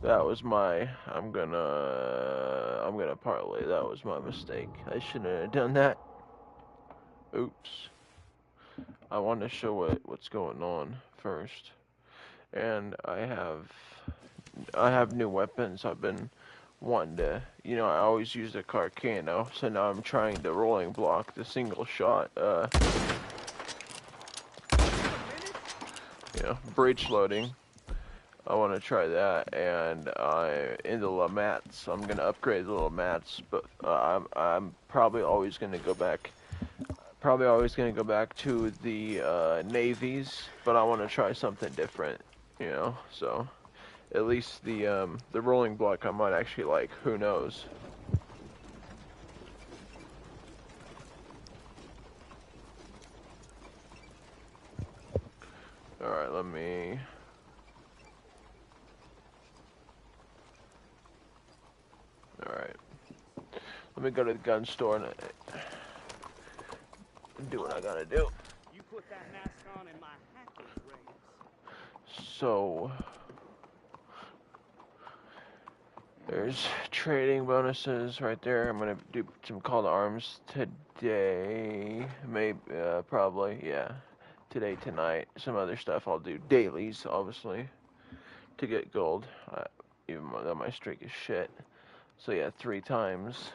That was my, I'm gonna parlay. That was my mistake. I shouldn't have done that. Oops. I want to show what's going on first. And I have new weapons. I've been wanting to, I always use the Carcano, so now I'm trying the rolling block, the single shot, breach loading. I want to try that, and in the LeMats, I'm gonna upgrade the LeMats, but I'm probably always gonna go back. Probably always gonna go back to the navies, but I want to try something different, So at least the rolling block I might actually like. Who knows? All right, let me. Alright. Let me go to the gun store and do what I gotta do. You put that mask on in my hackers rings. So there's trading bonuses right there. I'm gonna do some call to arms today. Maybe probably, yeah. Today, tonight. Some other stuff I'll do dailies, obviously, to get gold. Even though my streak is shit. So yeah, 3 times.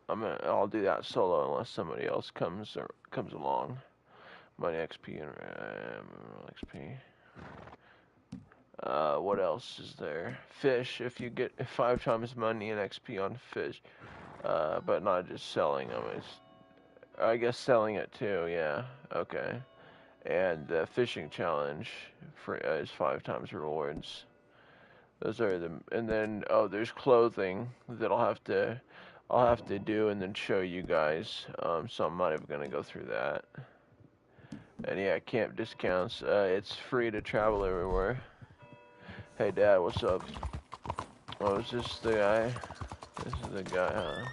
I'll do that solo unless somebody else comes along. Money XP and XP. What else is there? Fish. If you get 5 times money and XP on fish, but not just selling them. I guess selling it too. Yeah. Okay. And the fishing challenge is 5 times rewards. Those are and then there's clothing that I'll have to do and then show you guys. So I'm not even gonna go through that. And yeah, camp discounts. It's free to travel everywhere. Hey Dad, what's up? Oh, is this the guy? This is the guy, huh?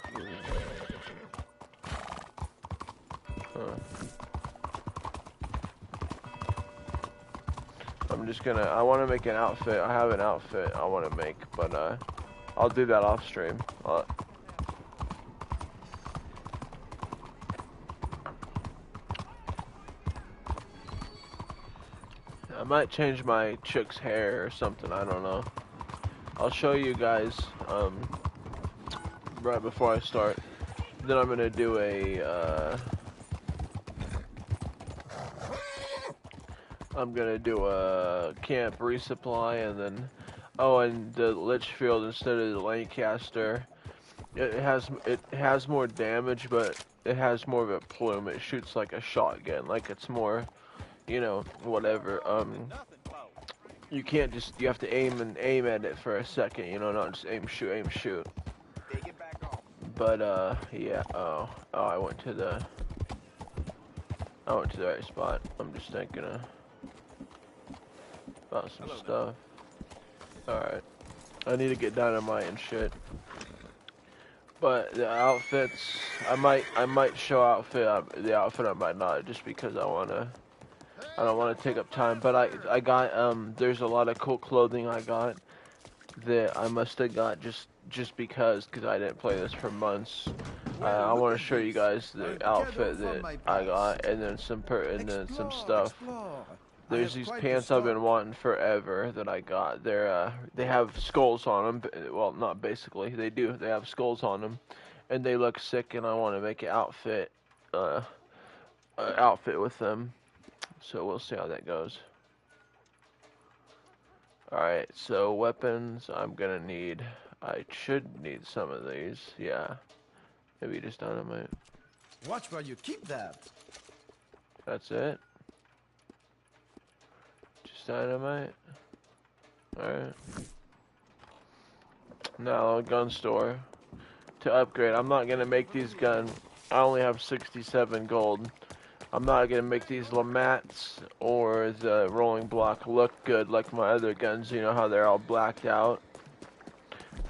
I'm just gonna, I want to make an outfit. I have an outfit I want to make, but I'll do that off stream. I might change my chick's hair or something, I don't know. I'll show you guys right before I start. Then I'm gonna do a camp resupply, and then and the Litchfield instead of the Lancaster, it has more damage, but it has more of a plume. It shoots like a shotgun, like it's more, whatever. You can't just, you have to aim at it for a second, not just aim shoot. But yeah. I went to the right spot. I'm just thinking about some stuff. Alright. I need to get dynamite and shit. But the outfits, I might show the outfit I might not, just because I don't want to take up time. But I got, there's a lot of cool clothing I got that I must have got just because I didn't play this for months. I want to show you guys the outfit that I got, and then some stuff. There's these pants I've been wanting forever that I got. They have skulls on them. Well, not basically. They do. They have skulls on them, and they look sick. And I want to make an outfit with them. So we'll see how that goes. Alright, so weapons, I should need some of these, yeah. Maybe just dynamite. Watch where you keep that. That's it? Just dynamite? Alright. Now, gun store. To upgrade, I'm not gonna make these guns. I only have 67 gold. I'm not going to make these LeMats or the rolling block look good like my other guns. You know how they're all blacked out?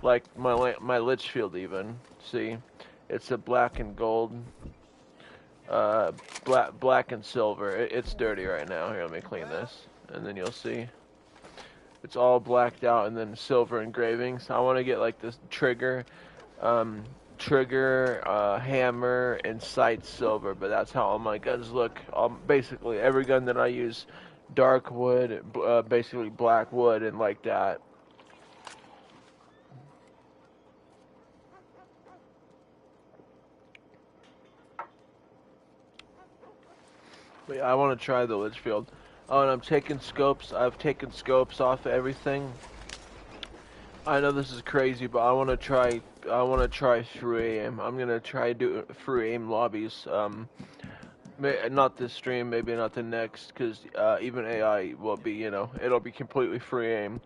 Like my Litchfield even. See? It's a black and gold. black and silver. It's dirty right now. Here, let me clean this, and then you'll see. It's all blacked out, and then silver engravings. I want to get like this trigger, hammer, and sight silver. But that's how all my guns look. Basically, every gun that I use, dark wood, basically black wood, and like that. But yeah, I want to try the Litchfield. Oh, and I'm taking scopes. I've taken scopes off of everything. I know this is crazy, but I want to try. I want to try free aim. I'm gonna try do free aim lobbies. Not this stream, maybe not the next, because even AI will be, you know, it'll be completely free aim.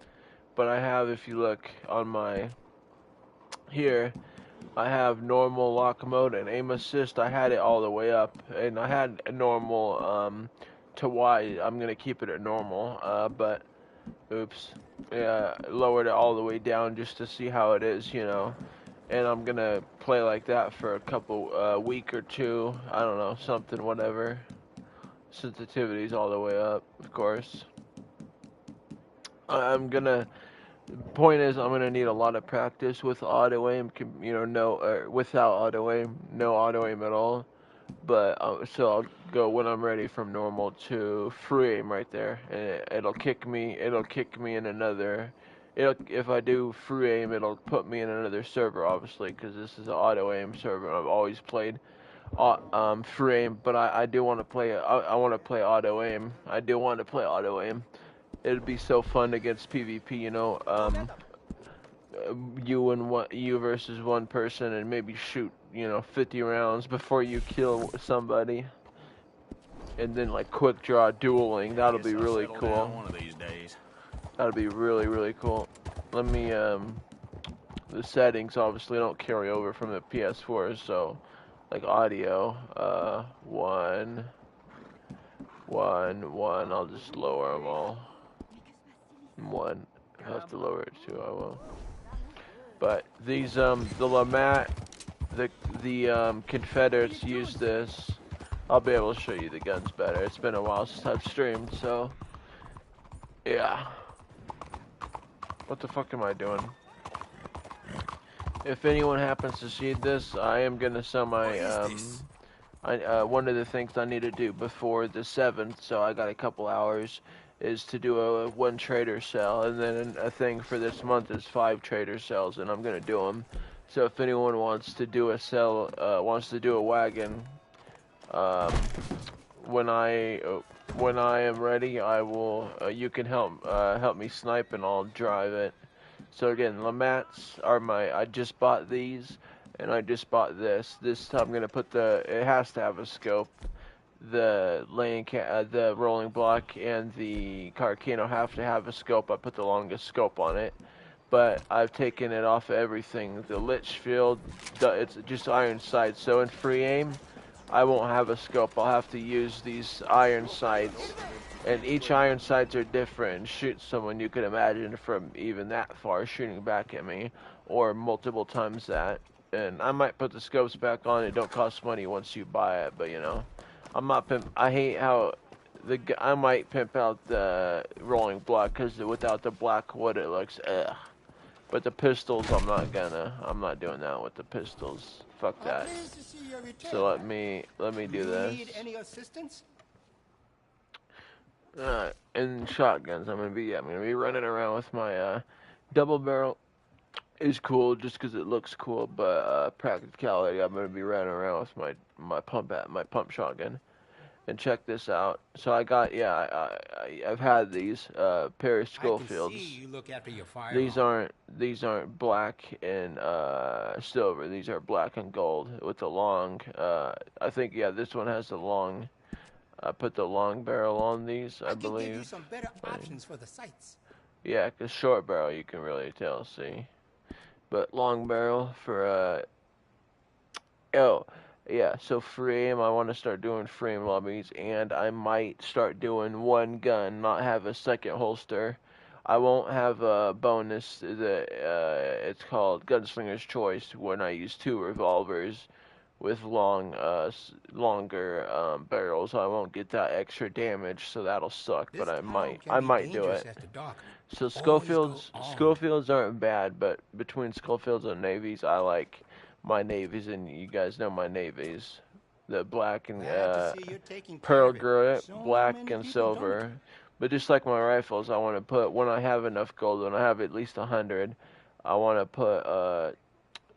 But I have, if you look on my here, I have normal lock mode and aim assist. I had it all the way up, and I had a normal to wide. I'm gonna keep it at normal, but oops, yeah, lowered it all the way down just to see how it is, you know. And I'm gonna play like that for a couple week or two. I don't know, something, whatever. Sensitivity's all the way up, of course. I'm gonna. Point is, I'm gonna need a lot of practice with auto aim. You know, without auto aim, no auto aim at all. But so I'll go when I'm ready from normal to free aim right there, and it'll kick me. It'll kick me in another. If I do free aim, it'll put me in another server, obviously, because this is an auto aim server. I've always played free aim, but I do want to play. I want to play auto aim. I do want to play auto aim. It'd be so fun against PvP, you know. You versus one person, and maybe shoot, you know, 50 rounds before you kill somebody, and then like quick draw dueling. That'll be really cool. One of these days. That'll be really cool. Let me the settings obviously don't carry over from the PS4, so like audio 1. I'll just lower them all. 1. I have to lower it too. I will. But these the LeMat, the Confederates use this. I'll be able to show you the guns better. It's been a while since I've streamed, so yeah. What the fuck am I doing? If anyone happens to see this, I am gonna sell my one of the things I need to do before the 7th, so I got a couple hours, is to do a 1 trader sale, and then a thing for this month is 5 trader sales, and I'm gonna do them. So if anyone wants to do a sell, wants to do a wagon, when I am ready, I will. You can help me snipe, and I'll drive it. So again, LeMats are I just bought these, and I just bought this. This I'm gonna put it has to have a scope. The the rolling block and the Carcano have to have a scope. I put the longest scope on it, but I've taken it off of everything. The Litchfield, it's just iron sights. So in free aim, I won't have a scope. I'll have to use these iron sights, and each iron sights are different. And shoot someone, you can imagine, from even that far shooting back at me, or multiple times that. And I might put the scopes back on. It don't cost money once you buy it, but you know. I'm not pimp. I hate how I might pimp out the rolling block, because without the black wood it looks ugh. But the pistols, I'm not doing that with the pistols. Fuck that. So let me do this. Need any assistance? In shotguns, I'm gonna be running around with my double barrel. Is cool just because it looks cool, but practicality, I'm gonna be running around with my pump shotgun. And check this out. So I got I've had these Perry Schofields. You look after your fire. These aren't black and silver. These are black and gold with the long. I think this one has the long. I put the long barrel on these, I believe. Give you some better options for the sights. Yeah, 'cause short barrel you can really tell, see. But long barrel for so free aim, I want to start doing free aim lobbies, and I might start doing 1 gun, not have a second holster. I won't have a bonus. It's called Gunslinger's Choice, when I use 2 revolvers, with longer barrels. I won't get that extra damage, so that'll suck. This But I tunnel can I be might do dangerous it. after dark. So Always go armed. Schofields aren't bad, but between Schofields and navies, I like my navies, and you guys know my navies, the black and Glad to see you're taking care pearl of it. grit, So black many and people don't. silver. But just like my rifles, I want to put when I have enough gold, when I have at least 100, I want to put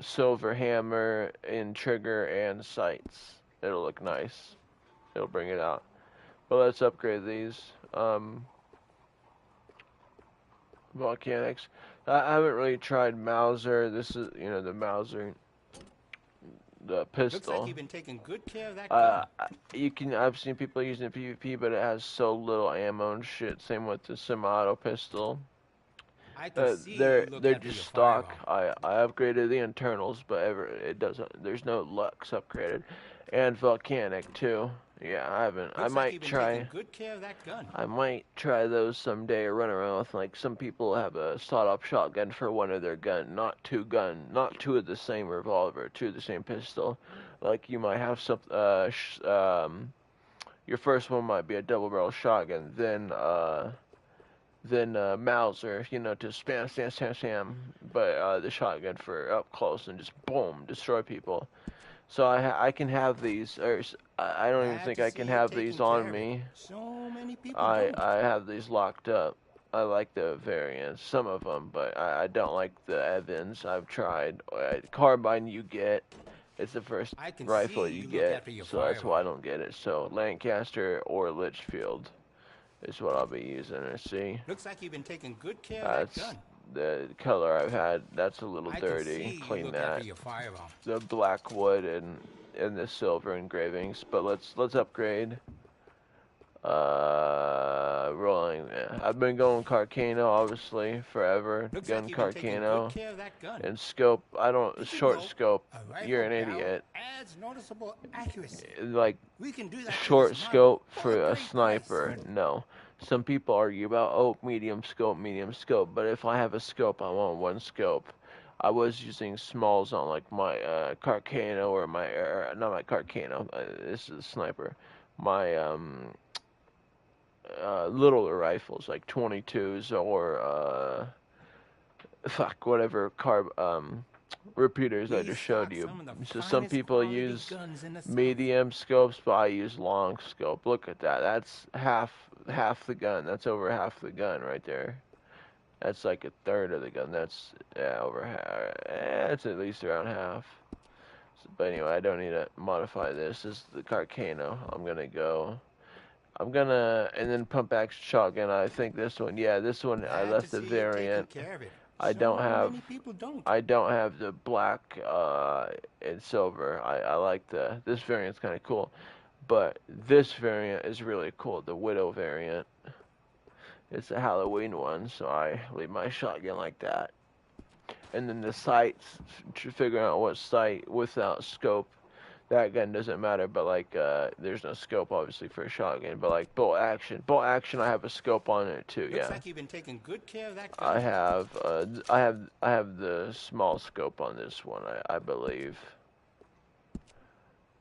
silver hammer in trigger and sights. It'll look nice. It'll bring it out. But let's upgrade these. Volcanics. I haven't really tried Mauser. This is, the Mauser, the Looks like pistol. you've been taking good care of that gun. I've seen people using it PvP, but it has so little ammo and shit. Same with the semi-auto pistol. I can see They're you look they're after your just stock. firearm. I upgraded the internals, but it doesn't. There's no Lux upgraded, and volcanic too. Yeah, I haven't. I Looks like might you've been try. taking good care of that gun. I might try those someday or run around with, like, some people have a sawed-off shotgun for one of their gun, not two of the same revolver, two of the same pistol. Like, you might have your first one might be a double-barrel shotgun, then Mauser, to spam, but the shotgun for up close and just boom, destroy people. So I can have these, or I don't even Glad think to I see can you're have taking these care on of it. me. So many people I don't. I have these locked up. I like the variants, some of them, but I don't like the Evans. I've tried. Carbine you get. It's the first I can rifle see you you look get, after your so that's why I firearm. don't get it. So Lancaster or Litchfield is what I'll be using. And see, Looks like you've been taking good care of that that's gun. the color I've had. That's a little I can dirty. see you Clean look after that. your firearm. The black wood and the silver engravings. But let's upgrade. Rolling. Yeah. I've been going Carcano, obviously, forever. Looks Gun like you've been taking good Carcano. care of that gun. And scope, I don't, Did you short know scope, a rifle you're an barrel idiot. adds noticeable accuracy. Like, We can do that to short this model scope for for a great sniper, price. no. Some people argue about, oh, medium scope, but if I have a scope, I want one scope. I was using smalls on, like, my Carcano or my, not my Carcano, this is a sniper. My, littler rifles, like 22s or, whatever repeaters I We just showed stock you. some of the So some finest people quality use guns in the South. medium scopes, but I use long scope. Look at that. That's half the gun. That's over half the gun right there. That's like a third of the gun. That's over half. It's at least around half. So, but anyway, I don't need to modify this. This is the Carcano. And then pump action shotgun. I think this one. Yeah, this one. I Glad left to the see you're taking variant. care of it. I So don't have. many people don't. I don't have the black and silver. I like this variant's kind of cool, but this variant is really cool. The Widow variant. It's a Halloween one, so I leave my shotgun like that. And then the sights, figuring out what sight without scope. That gun doesn't matter, but like there's no scope obviously for a shotgun. But like bolt action, I have a scope on it too. Looks Yeah. like you've been taking good care of that gun. I have the small scope on this one, I believe.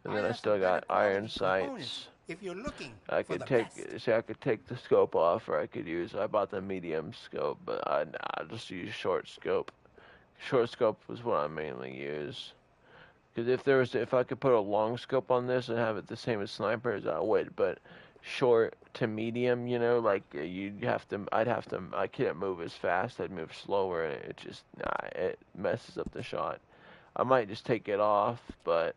And then I have still some got better iron quality components sights. If you're looking I for could the take best. I could take the scope off, or I could use. I bought the medium scope, but I just use short scope. Short scope was what I mainly use. Because if I could put a long scope on this and have it the same as snipers, I would. But short to medium, like I can't move as fast. I'd move slower, and it messes up the shot. I might just take it off, but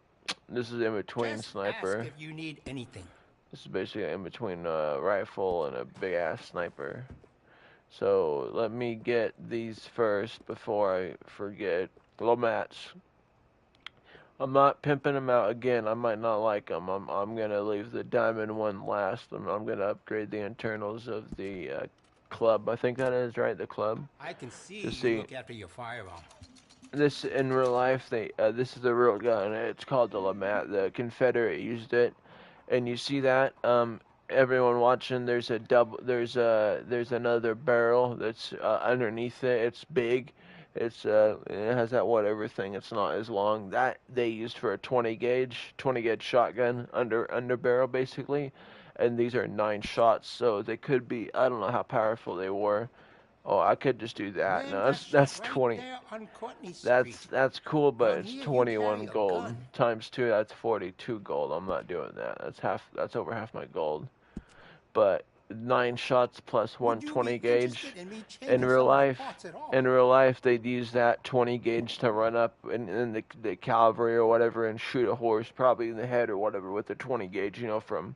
this is in between Just sniper. ask if you need anything. This is basically in between a rifle and a big ass sniper. So let me get these first before I forget. Lomats. I'm not pimping them out again. I might not like them. I'm gonna leave the diamond one last. I'm gonna upgrade the internals of the club. I think that is right. The club. I can see To you see. look after your firearm. This in real life, this is a real gun. It's called the Lamat. The Confederate used it, and you see that. Everyone watching, there's another barrel that's underneath it. It's big. It has that whatever thing. It's not as long. That they used for a 20 gauge shotgun under barrel basically, and these are 9 shots, so they could be. I don't know how powerful they were. Oh, I could just do that. Man No, got shot that's right 20. there on Courtney Street. That's cool, but Around it's here, you 21 carry a gold gun. times 2. That's 42 gold. I'm not doing that. That's half. That's over half my gold. But 9 shots plus Would you 120 be gauge. interested in me In changing real some of the life, parts at all? in real life, they'd use that 20 gauge to run up in the cavalry or whatever and shoot a horse, probably in the head or whatever, with the 20 gauge. You know, from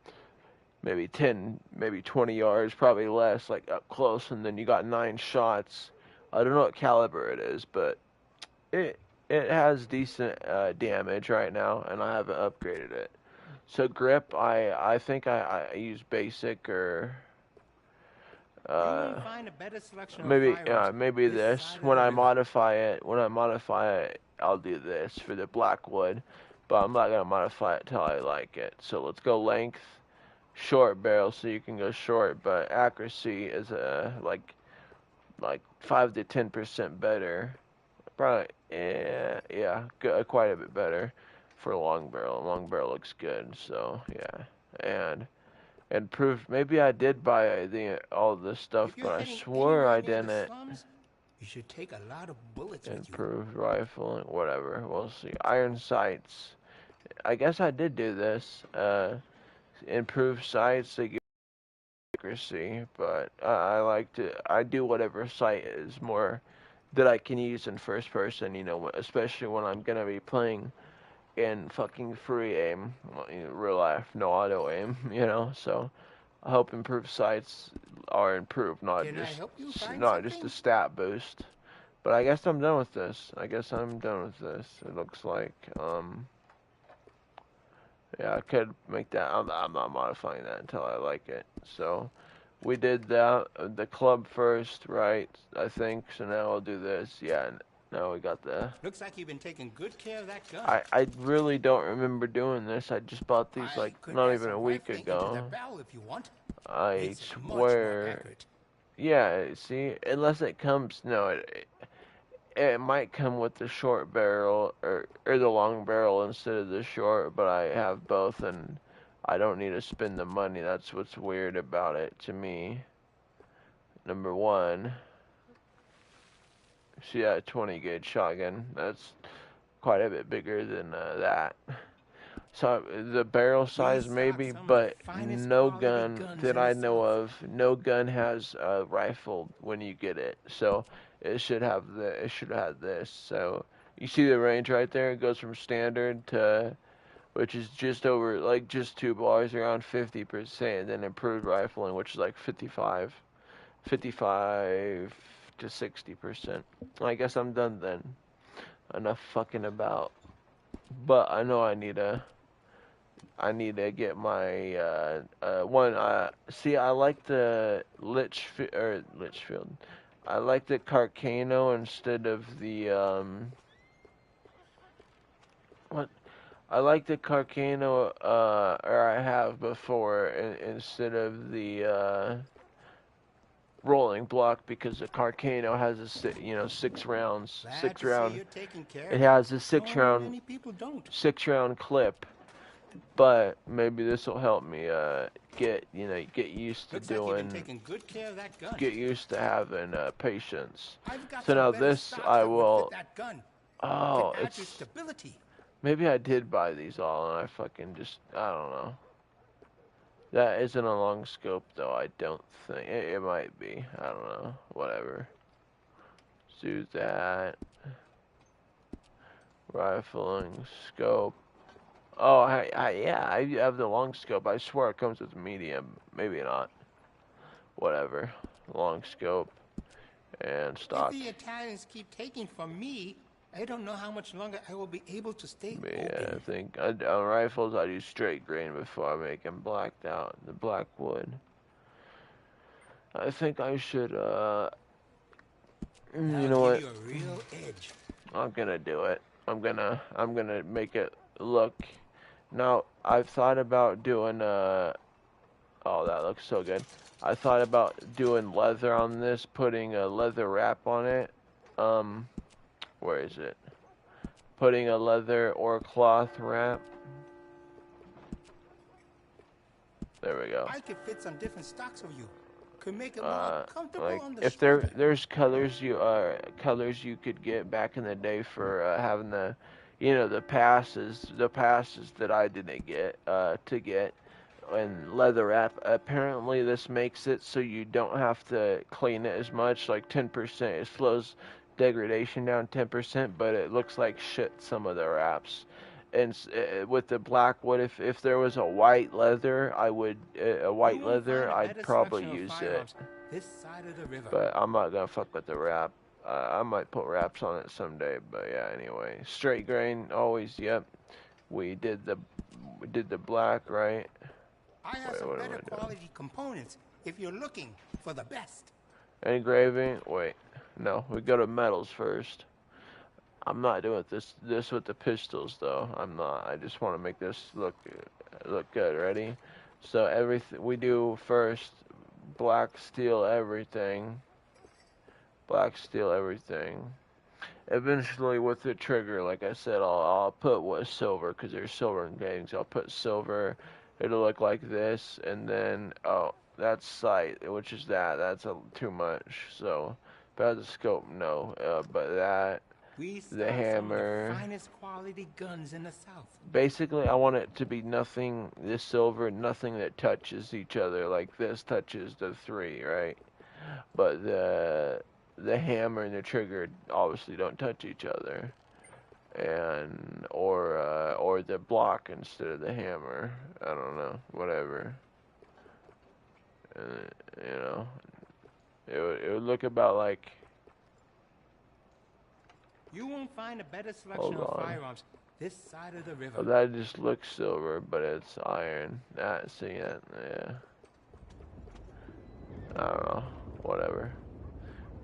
maybe 10, maybe 20 yards, probably less, like up close, and then you got 9 shots. I don't know what caliber it is, but it it has decent damage right now, and I haven't upgraded it. So grip, I think I use basic or You uh, won't find a better selection of maybe firearms maybe this this. side of When the I river. modify it, I'll do this for the Blackwood, but I'm not gonna modify it till I like it. So let's go length, short barrel, so you can go short, but accuracy is like 5 to 10% better. Probably, yeah, quite a bit better for a long barrel. Long barrel looks good, so yeah. And improved. Maybe I did buy all this stuff, If you're but I heading swore anywhere I near the didn't. slums, you should take a lot of bullets with you. Improved rifle, whatever. We'll see. Iron sights. I guess I did do this. Improved sights to get accuracy, but I like to. I do whatever sight is more that I can use in first person. You know, especially when I'm gonna be playing in fucking free aim, real life, no auto aim. You know, so I hope improved sights are improved, Can I help you find not just a something? stat boost. But I guess I'm done with this. It looks like. Yeah, I could make that. I'm not modifying that until I like it. So we did that, the club first, right? I think. So now I'll do this. Yeah, now we got the. Looks like you've been taking good care of that gun. I really don't remember doing this. I just bought these I like could not add even a some week rifling into the ago. barrel if you want. I It's much more swear. accurate. Yeah, see, unless it comes, no, it might come with the short barrel or the long barrel instead of the short, but I have both and I don't need to spend the money. That's what's weird about it to me. Number one, see that 20 gauge shotgun. That's quite a bit bigger than that. So the barrel size These maybe, are some of the but finest no quality gun guns that in the I know South. of, no gun has a rifle when you get it. So it should have this. So you see the range right there? It goes from standard to which is just over like just 2 bars around 50%, then improved rifling which is like 55 to 60%. I guess I'm done then. Enough fucking about. But I know I need to get my one. See, I like the Litchfield. I like the Carcano instead of the what? I like the Carcano or I have before instead of the rolling block because the Carcano has a 6 rounds, Glad six to see round. you're taking care It of has a So many people don't. 6 round clip. But maybe this will help me get used to Looks like you've been taking good care of that gun. get used to having patience. I've got So some now better this stock I that would will. fit that gun. Oh, Can add to it's stability. maybe I did buy these all and I fucking just I don't know. That isn't a long scope though. I don't think it might be. I don't know. Whatever. Do that. Rifling scope. Oh, yeah, I have the long scope. I swear it comes with medium. Maybe not. Whatever. Long scope and If stock. the Italians keep taking from me, I don't know how much longer I will be able to stay Yeah, I open. think on rifles I do straight grain before I make them blacked out. The black wood. I think I should. You That'll know give what? you a real edge. I'm gonna do it. I'm gonna make it look. Now I've thought about doing Oh, that looks so good. I thought about doing leather on this, putting a leather wrap on it. Where is it? Putting a leather or cloth wrap. There we go. I could fit some different stocks for you. Could make it more comfortable Like on the if shoulder. there's colors you could get back in the day for having the, you know, the passes that I didn't get to get, and leather wrap. Apparently this makes it so you don't have to clean it as much, like 10%. It slows degradation down 10%, but it looks like shit, some of the wraps. And with the black wood, if there was a white leather, I would a white You won't leather, find a I'd better probably selection of use it. firearms this side of the river. But I'm not gonna fuck with the wrap. I might put wraps on it someday. But yeah, anyway, straight grain always. Yep, we did the black, right? I have Wait, some what am better I doing? quality components if you're looking for the best. Engraving. Wait, no, we go to metals first. I'm not doing this with the pistols though. I'm not. I just want to make this look good. Ready? So everything we do first, black steel everything. Black steel everything. Eventually with the trigger, like I said, I'll put what silver, because there's silver engravings. I'll put silver. It'll look like this, and then that's sight, which is that's too much. So, but the scope, no. But that. We The sell some of hammer. the finest quality guns in the South. Basically, I want it to be nothing, this silver, nothing that touches each other. Like this touches the 3, right? But the hammer and the trigger obviously don't touch each other. And, or the block instead of the hammer. I don't know, whatever. You know, it would look about like. You won't find a better selection of firearms this side of the river. Oh, that just looks silver, but it's iron. See it? Yeah. I don't know. Whatever.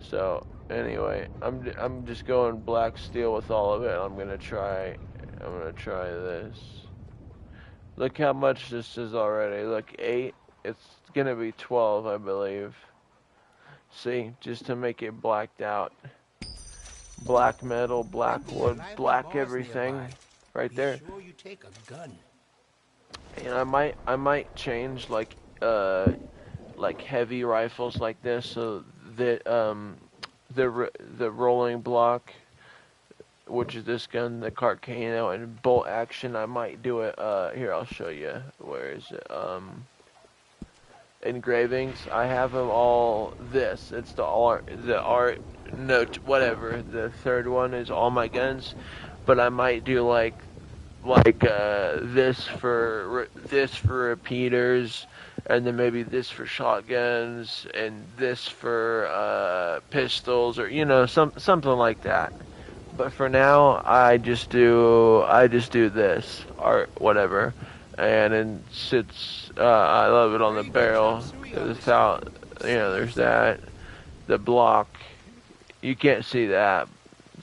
So anyway, I'm just going black steel with all of it. I'm gonna try this. Look how much this is already. Look, 8. It's gonna be 12, I believe. See, just to make it blacked out. Black metal, black wood, black everything, right there. Be sure you take a gun. And I might change like heavy rifles like this, so that the rolling block, which is this gun, the Carcano, and bolt action, I might do it. Here, I'll show you. Where is it? Engravings. I have them all. It's the art note, whatever. The third one is all my guns, but I might do like this for repeaters, and then maybe this for shotguns, and this for pistols, or something like that. But for now, I just do this art, whatever, and it sits. I love it on the barrel. There's there's that. The block. You can't see that,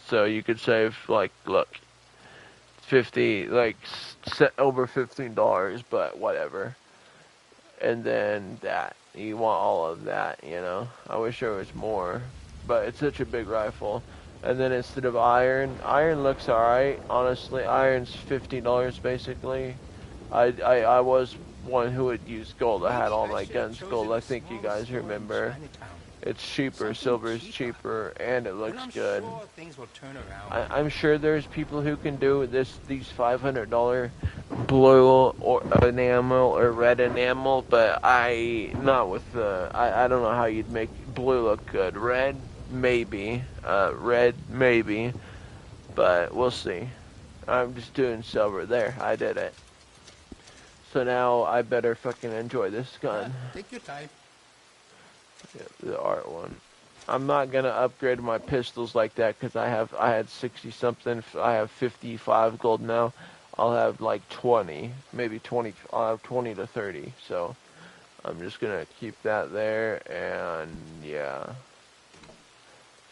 so you could save look, 50 over $15, but whatever. And then that you want all of that, I wish there was more, but it's such a big rifle. And then instead of iron looks alright. Honestly, iron's $50 basically. I was one who would use gold. I had all my guns gold. I think you guys remember. It's cheaper, silver is cheaper, and it looks good. I'm sure there's people who can do these $500 blue or enamel or red enamel, but not with the. I don't know how you'd make blue look good. Red, maybe. Red, maybe. But we'll see. I'm just doing silver. There, I did it. So now I better fucking enjoy this gun. Take your time. Yeah, the art one. I'm not gonna upgrade my pistols like that because I had 60 something. I have 55 gold now. I'll have like 20, maybe 20. I'll have 20 to 30. So I'm just gonna keep that there, and yeah.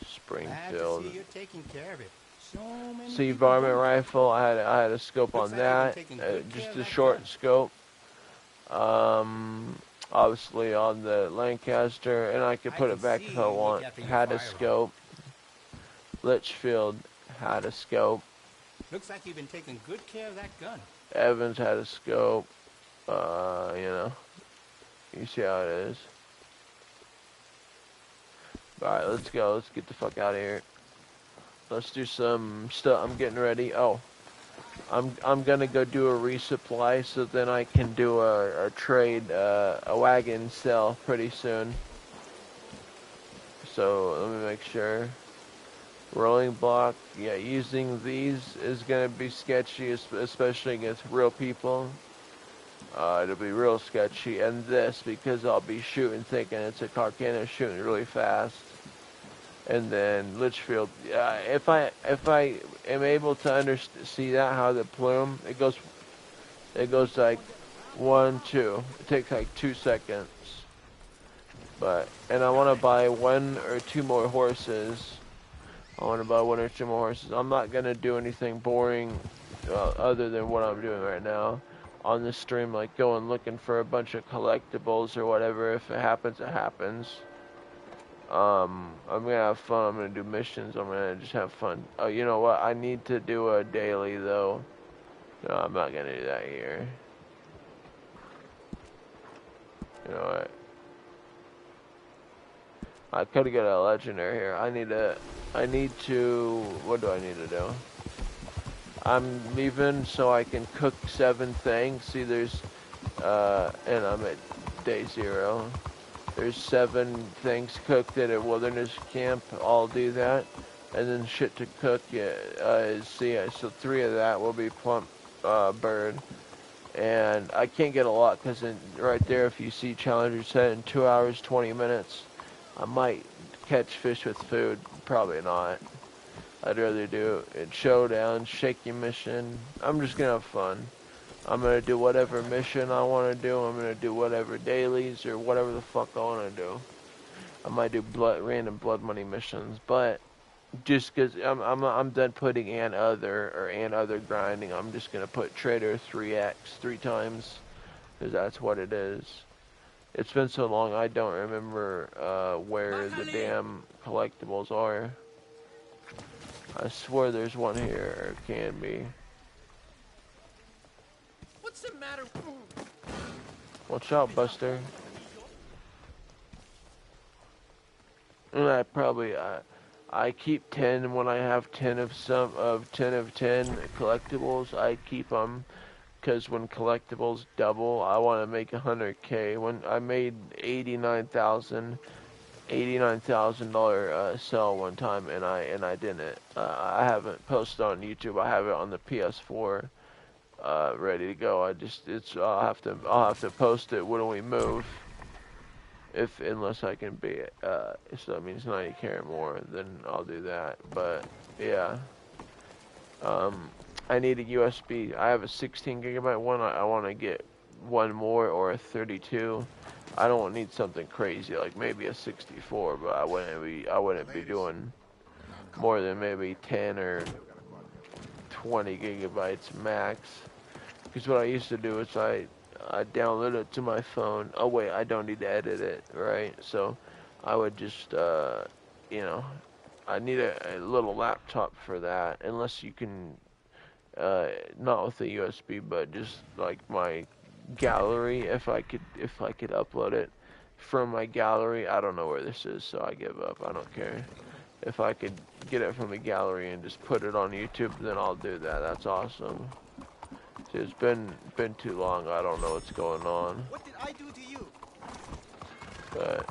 Springfield. You're taking care of it. See, varmint rifle. I had a scope on that. Just a short scope. Obviously on the Lancaster, and I could put it back if I want. Had a scope. Litchfield had a scope. Looks like you've been taking good care of that gun. Evans had a scope. You know, you see how it is. Alright, let's go. Let's get the fuck out of here. Let's do some stuff. I'm getting ready. Oh, I'm gonna go do a resupply so then I can do a trade, a wagon sell pretty soon. So let me make sure. Rolling block, yeah, using these is gonna be sketchy, especially against real people. It'll be real sketchy, and this because I'll be shooting thinking it's a Carcano shooting really fast. And then Litchfield, if I am able to see that how the plume it goes like 1, 2. It takes like 2 seconds. And I want to buy 1 or 2 more horses. I want to buy 1 or 2 more horses. I'm not gonna do anything boring other than what I'm doing right now on this stream, like going looking for a bunch of collectibles or whatever. If it happens, it happens. I'm gonna have fun. I'm gonna do missions. I'm gonna just have fun. Oh, you know what? I need to do a daily though. No, I'm not gonna do that here. You know what? I could get a legendary here. I need to, what do I need to do? I'm leaving so I can cook 7 things. See, there's, and I'm at day 0. There's 7 things cooked at a wilderness camp. I'll do that. And then shit to cook, so 3 of that will be plump, bird. And I can't get a lot because right there, if you see Challenger set in 2 hours, 20 minutes, I might catch fish with food. Probably not. I'd rather do it showdown, shaky mission. I'm just gonna have fun. I'm gonna do whatever mission I want to do. I'm gonna do whatever dailies or whatever the fuck I want to do. I might do random blood money missions, but just cause I'm done putting and other grinding. I'm just gonna put trader 3x 3 times, cause that's what it is. It's been so long I don't remember where the damn collectibles are. I swear there's one here, or it can be. What's the matter? Watch out, Buster. And I keep 10 when I have 10 of 10 collectibles. I keep them because when collectibles double, I want to make 100K. When I made $89,000 sell one time, and I didn't. I haven't posted on YouTube. I have it on the PS4, ready to go. I'll have to post it when we move. Unless I can be so that means 90K or more, then I'll do that. But yeah, I need a USB. I have a 16 gigabyte one. I want to get one more or a 32. I don't need something crazy like maybe a 64, but I wouldn't be doing more than maybe 10 or 20 gigabytes max. Because what I used to do is I download it to my phone. Oh wait, I don't need to edit it, right? So I would just you know, I need a little laptop for that, unless you can not with a USB, but just like my gallery, if I could upload it from my gallery. I don't know where this is, so I give up. I don't care. If I could get it from the gallery and just put it on YouTube, then I'll do that. That's awesome. See, it's been too long. I don't know what's going on. What did I do to you? But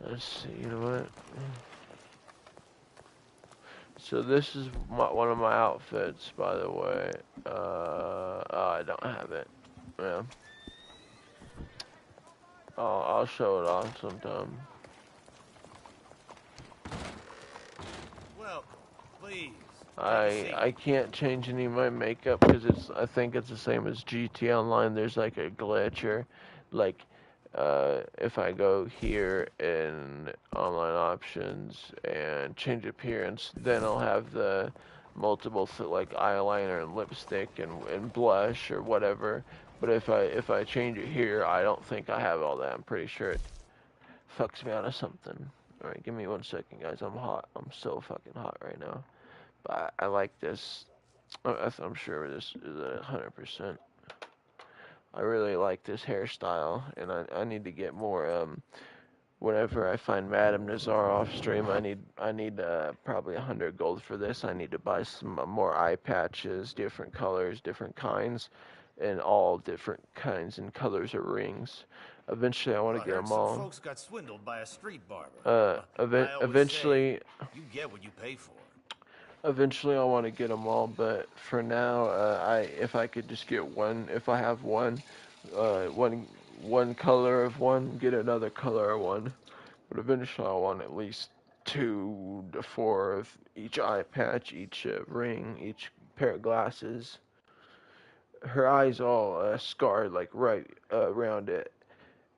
let's see, you know what? So this is one of my outfits, by the way. Oh, I don't have it. Yeah. I'll show it off sometime. Well, please. I can't change any of my makeup because I think it's the same as GT Online. There's like a glitch, or like if I go here in online options and change appearance, then I'll have the multiple like eyeliner and lipstick and blush or whatever. But if I change it here, I don't think I have all that. I'm pretty sure it fucks me out of something. All right, give me 1 second, guys. I'm hot. I'm so fucking hot right now. But I like this. I'm sure this is 100%. I really like this hairstyle, and I need to get more. Whenever I find Madame Nazar off stream, I need probably 100 gold for this. I need to buy some more eye patches, different colors, different kinds, and all different kinds and colors of rings. Eventually, I want to get them all. Folks got swindled by a street barber. Eventually, you get what you pay for. Eventually, I want to get them all, but for now, if I could just get one, if I have one color of one, get another color of one. But eventually, I want at least 2 to 4 of each eye patch, each ring, each pair of glasses. Her eyes all scarred like right around it.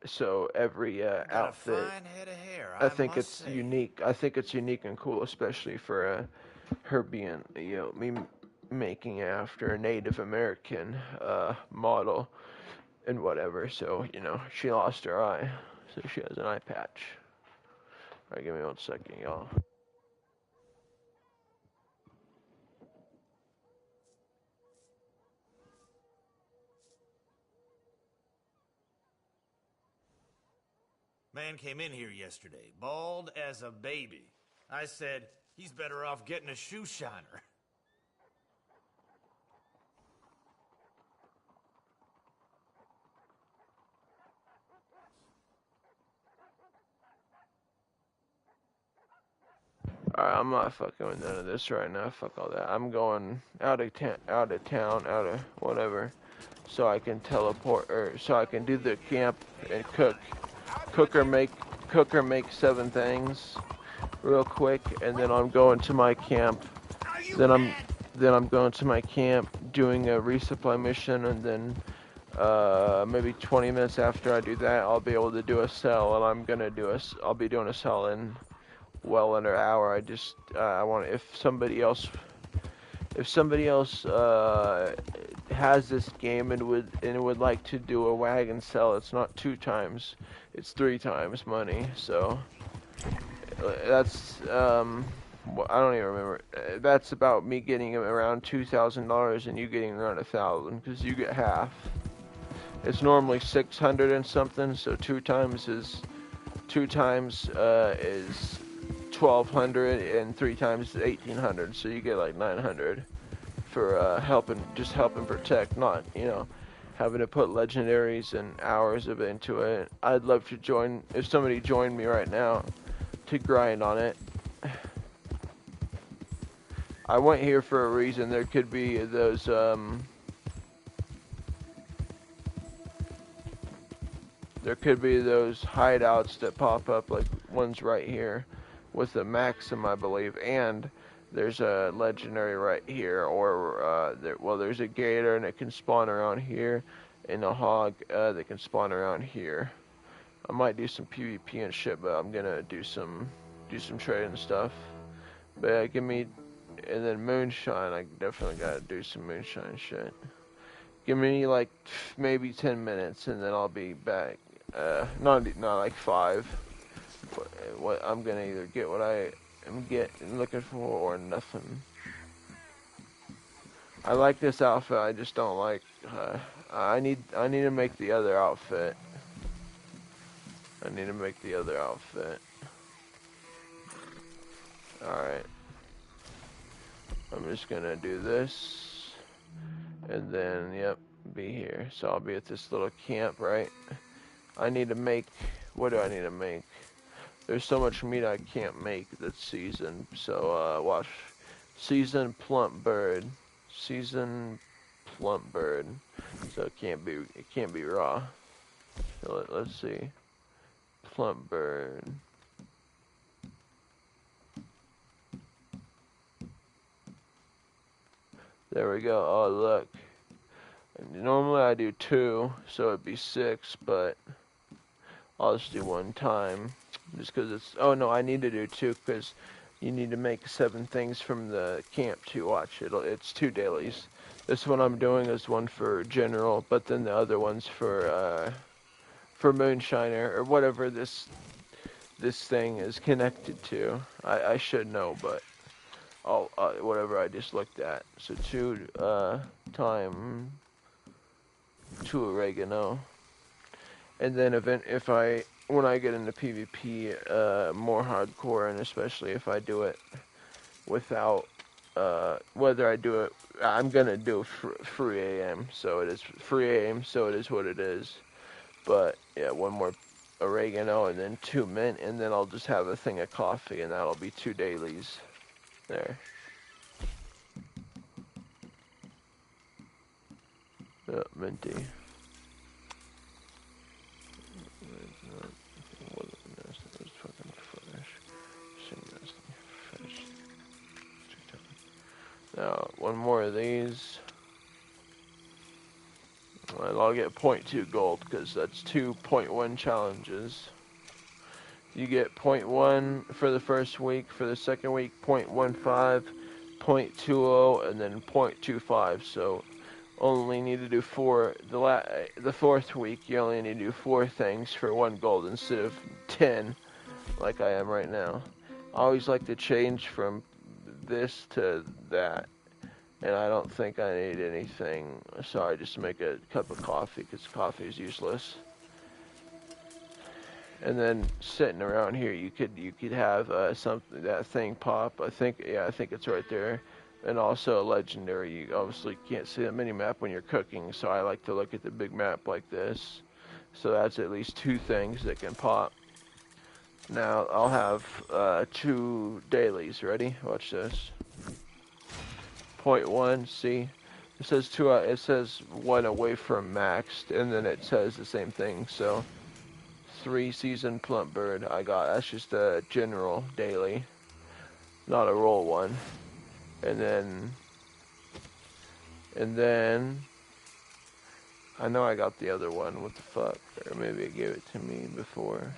So every outfit, I think it's unique. I think it's unique and cool, especially for her being, me making after a Native American model and whatever. So she lost her eye, so she has an eye patch. All right, give me 1 second, y'all. Man came in here yesterday, bald as a baby. I said, he's better off getting a shoe shiner. Alright, I'm not fucking with none of this right now. Fuck all that. I'm going out of town, out of whatever, so I can teleport, or so I can do the camp and cook or make 7 things real quick, and then I'm going to my camp. Then I'm going to my camp doing a resupply mission, and then maybe 20 minutes after I do that, I'll be able to do a sell, and I'll be doing a sell in well under an hour. I just I want, if somebody else has this game and would like to do a wagon sell, it's not 2 times, it's 3 times money. So that's I don't even remember. That's about me getting around $2,000 and you getting around 1,000, because you get half. It's normally 600 and something, so 2 times is 1,200, and 3 times is 1,800, so you get like 900 for helping protect, not having to put legendaries and hours of it into it. I'd love to join, if somebody joined me right now to grind on it. I went here for a reason. There could be those hideouts that pop up, like ones right here with the Maxim, I believe, and there's a legendary right here, or there's a gator and it can spawn around here, and a hog that can spawn around here. I might do some PvP and shit, but I'm gonna do some trading and stuff. But give me, and then moonshine. I definitely gotta do some moonshine shit. Give me like maybe 10 minutes, and then I'll be back. Not like 5. What I'm gonna either get what I am looking for, or nothing. I like this outfit. I just don't like. I need to make the other outfit. Alright. I'm just gonna do this, and then be here. So I'll be at this little camp, right? I need to make. What do I need to make? There's so much meat I can't make that's seasoned. So watch. Seasoned plump bird. So it can't be raw. So let's see. Plump bird. There we go. Oh look. Normally I do 2, so it'd be 6, but I'll just do 1 time. Just because it's... Oh no, I need to do 2 because You need to make 7 things from the camp to watch. It's 2 dailies. This one I'm doing is one for general, but then the other one's for moonshiner or whatever this thing is connected to. I should know, but I'll whatever I just looked at. So 2 time 2 oregano, and then when I get into PvP more hardcore, and especially if I do it without whether I do it, I'm gonna do free aim, so it is free aim, so it is what it is. But yeah, 1 more oregano and then 2 mint, and then I'll just have a thing of coffee, and that'll be 2 dailies. There. Yeah, minty. Now, 1 more of these. And I'll get 0.2 gold, because that's 2.1 challenges. You get 0.1 for the first week, for the second week 0.15, 0.20, and then 0.25. So only need to do 4. The 4th week you only need to do 4 things for 1 gold instead of 10, like I am right now. I always like to change from this to that, and I don't think I need anything. Sorry, just make a cup of coffee, because coffee is useless. And then sitting around here, you could have something, that thing pop. I think it's right there. And also a legendary. You obviously can't see the mini map when you're cooking, so I like to look at the big map like this. So that's at least 2 things that can pop. Now I'll have 2 dailies. Ready? Watch this. 0.1. See, it says 2. It says 1 away from maxed, and then it says the same thing. So 3 seasoned plump bird. I got. That's just a general daily, not a roll one. And then I know I got the other one. What the fuck? Or maybe it gave it to me before.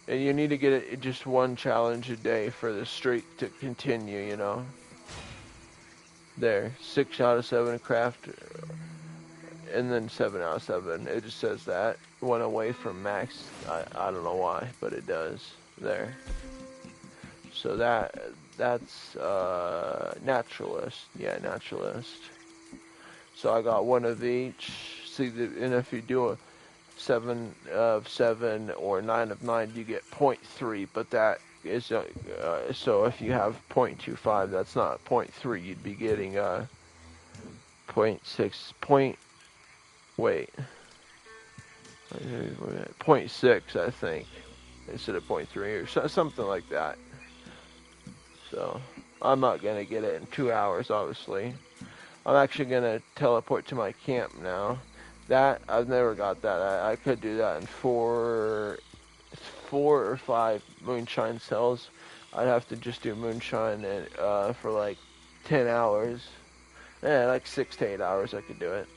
And you need to get it just 1 challenge a day for the streak to continue, you know. There, 6 out of 7 craft, and then 7 out of 7. It just says that 1 away from max. I don't know why, but it does. There. So that's naturalist. Yeah, naturalist. So I got 1 of each. See, and if you do a 7 of 7 or 9 of 9, you get 0.3. But that is so if you have 0.25, that's not 0.3. You'd be getting 0.6. Wait. 0.6, I think, instead of 0.3 or something like that. So I'm not gonna get it in 2 hours, obviously. I'm actually gonna teleport to my camp now. That I've never got that. I could do that in 4 or 5 moonshine cells. I'd have to just do moonshine and for like 10 hours. Yeah, like 6 to 8 hours I could do it.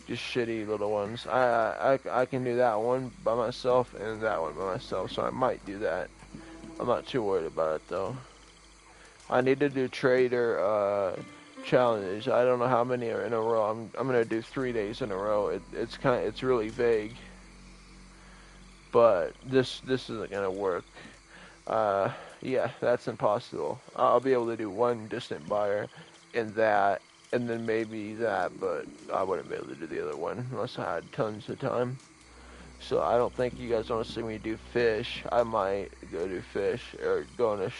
Just shitty little ones. I can do that one by myself and that one by myself, so I might do that. I'm not too worried about it though. I need to do trader challenges. I don't know how many are in a row. I'm gonna do 3 days in a row. It's really vague, but this isn't gonna work. Yeah, that's impossible. I'll be able to do 1 distant buyer in that, and then maybe that, but I wouldn't be able to do the other one unless I had tons of time. So I don't think you guys want to see me do fish. I might go do fish, or go on a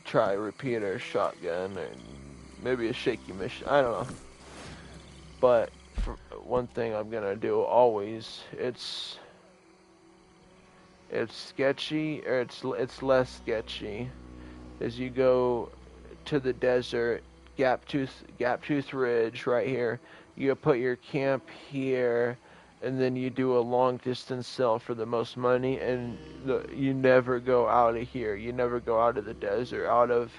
try a repeater, shotgun, or maybe a shaky mission. I don't know. But for one thing I'm gonna do always, it's sketchy, or it's less sketchy, as you go to the desert, Gaptooth Ridge right here. You put your camp here, and then you do a long distance sell for the most money, and you never go out of here. You never go out of the desert, out of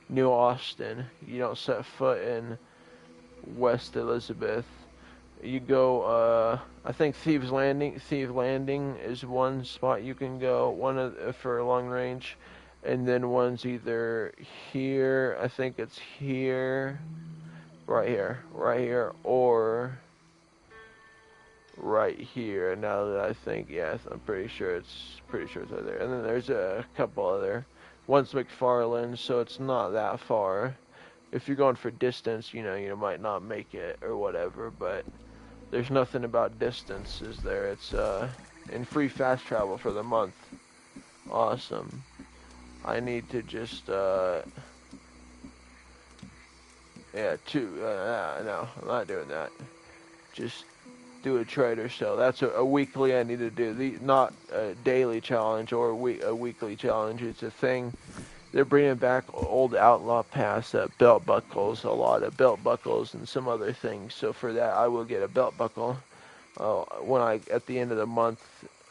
New Austin. You don't set foot in West Elizabeth You go, I think Thieves Landing is one spot you can go, for long range, and then one's either here, I think it's here, right here, or right here. Now that I think, yes, I'm pretty sure it's right there. And then there's a couple other, one's McFarland, so it's not that far. If you're going for distance, you might not make it or whatever, but there's nothing about distance, is there? It's in free fast travel for the month. Awesome. I need to just yeah, no, I'm not doing that. Just do a trader sale. That's a weekly I need to do. Not a daily challenge or a weekly challenge. It's a thing. They're bringing back old Outlaw Pass belt buckles, a lot of belt buckles and some other things. So for that, I will get a belt buckle. At the end of the month,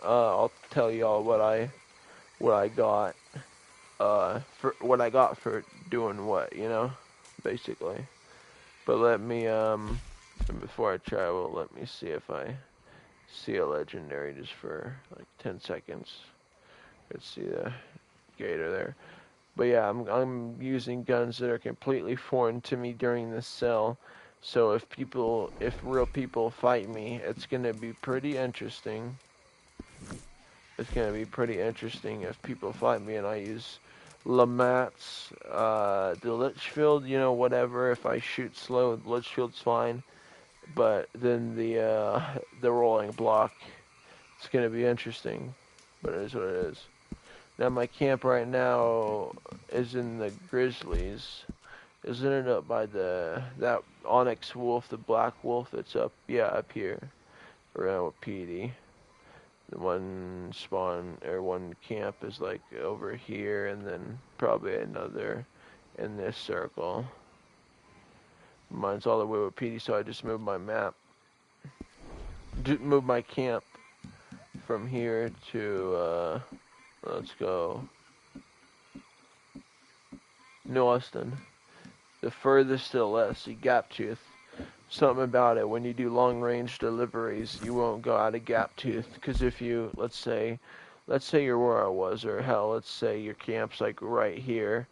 I'll tell y'all what I got for doing what, basically. But let me before I travel, let me see if I see a legendary just for like 10 seconds. Let's see the gator there. But yeah, I'm using guns that are completely foreign to me during this sale. So if real people fight me, it's gonna be pretty interesting. It's gonna be pretty interesting if people fight me and I use Lamat's, the Litchfield, whatever. If I shoot slow, Litchfield's fine. But then the rolling block, it's gonna be interesting. But it is what it is. Now my camp right now is in the Grizzlies. Isn't it up by that Onyx Wolf, the Black Wolf that's up here around with PD. The one one camp is like over here, and then probably another in this circle. Mine's all the way with PD, so I just moved my map. Move my camp from here to let's go New Austin. The furthest to the left, see Gaptooth. Something about it, when you do long range deliveries, you won't go out of Gaptooth, because if you, let's say you're where I was, or hell, let's say your camp's like right here,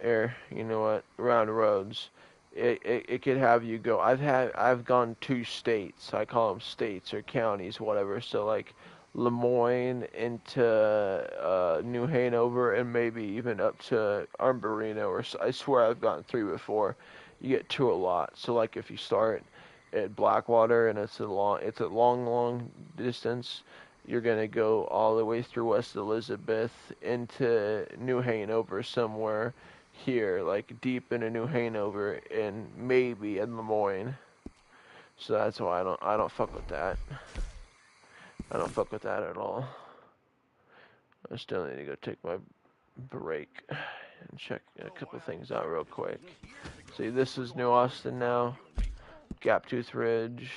or you know what, Round Roads. It could have you go. I've gone 2 states. I call them states or counties, whatever. So like Lemoyne into New Hanover, and maybe even up to Armbarino. Or I swear I've gotten 3 before. You get 2 a lot. So like if you start at Blackwater and it's a long distance, you're gonna go all the way through West Elizabeth into New Hanover somewhere here, like deep into New Hanover, and maybe in Lemoyne. So that's why I don't fuck with that. I don't fuck with that at all. I still need to go take my break and check a couple things out real quick. See, this is New Austin now. Gaptooth Ridge.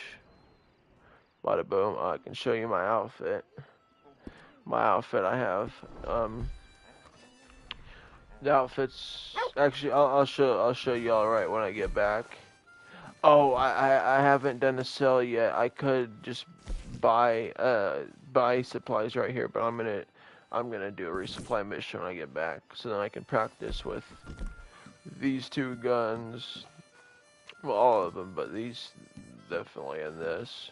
Bada boom. I can show you my outfit. My outfit I have. The outfits. Actually, I'll show y'all right when I get back. Oh, I haven't done a sale yet. I could just buy supplies right here, but I'm gonna do a resupply mission when I get back, so then I can practice with these 2 guns. Well, all of them, but these definitely in this.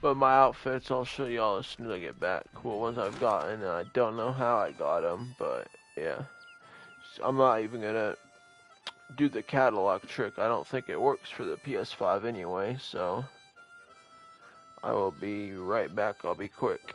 But my outfits, I'll show y'all as soon as I get back. Cool ones I've gotten, and I don't know how I got them, but yeah. So I'm not even gonna do the catalog trick. I don't think it works for the PS5 anyway, so I will be right back. I'll be quick.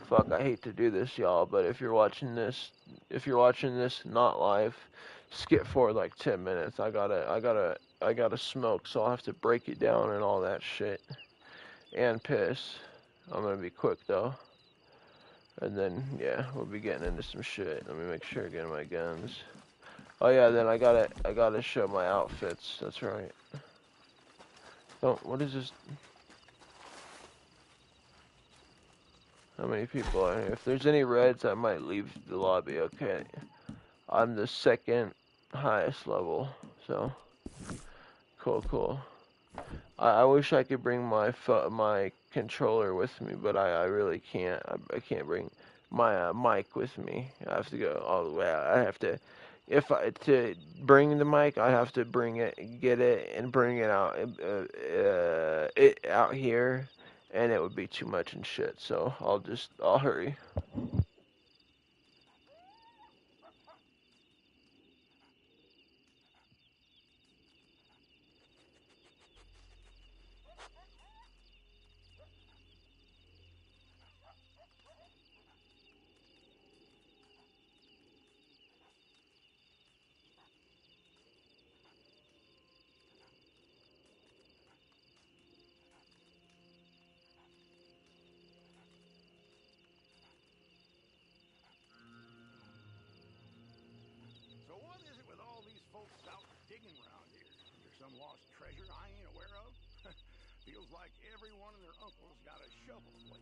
Fuck, I hate to do this, y'all, but if you're watching this not live, skip forward like 10 minutes. I gotta smoke, so I'll have to break it down and all that shit. And piss. I'm gonna be quick though. And then, yeah, we'll be getting into some shit. Let me make sure I get my guns. Oh yeah, then I gotta show my outfits. That's right. Oh, what is this? How many people are here? If there's any reds, I might leave the lobby, okay? I'm the second highest level, so cool. I wish I could bring my controller with me, but I really can't. I can't bring my mic with me. I have to go all the way out. I have to, to bring the mic, I have to get it, and bring it out, out here. And it would be too much and shit, so I'll hurry. So what is it with all these folks out digging around here? Is there some lost treasure I ain't aware of? Feels like every one of their uncles got a shovel plate.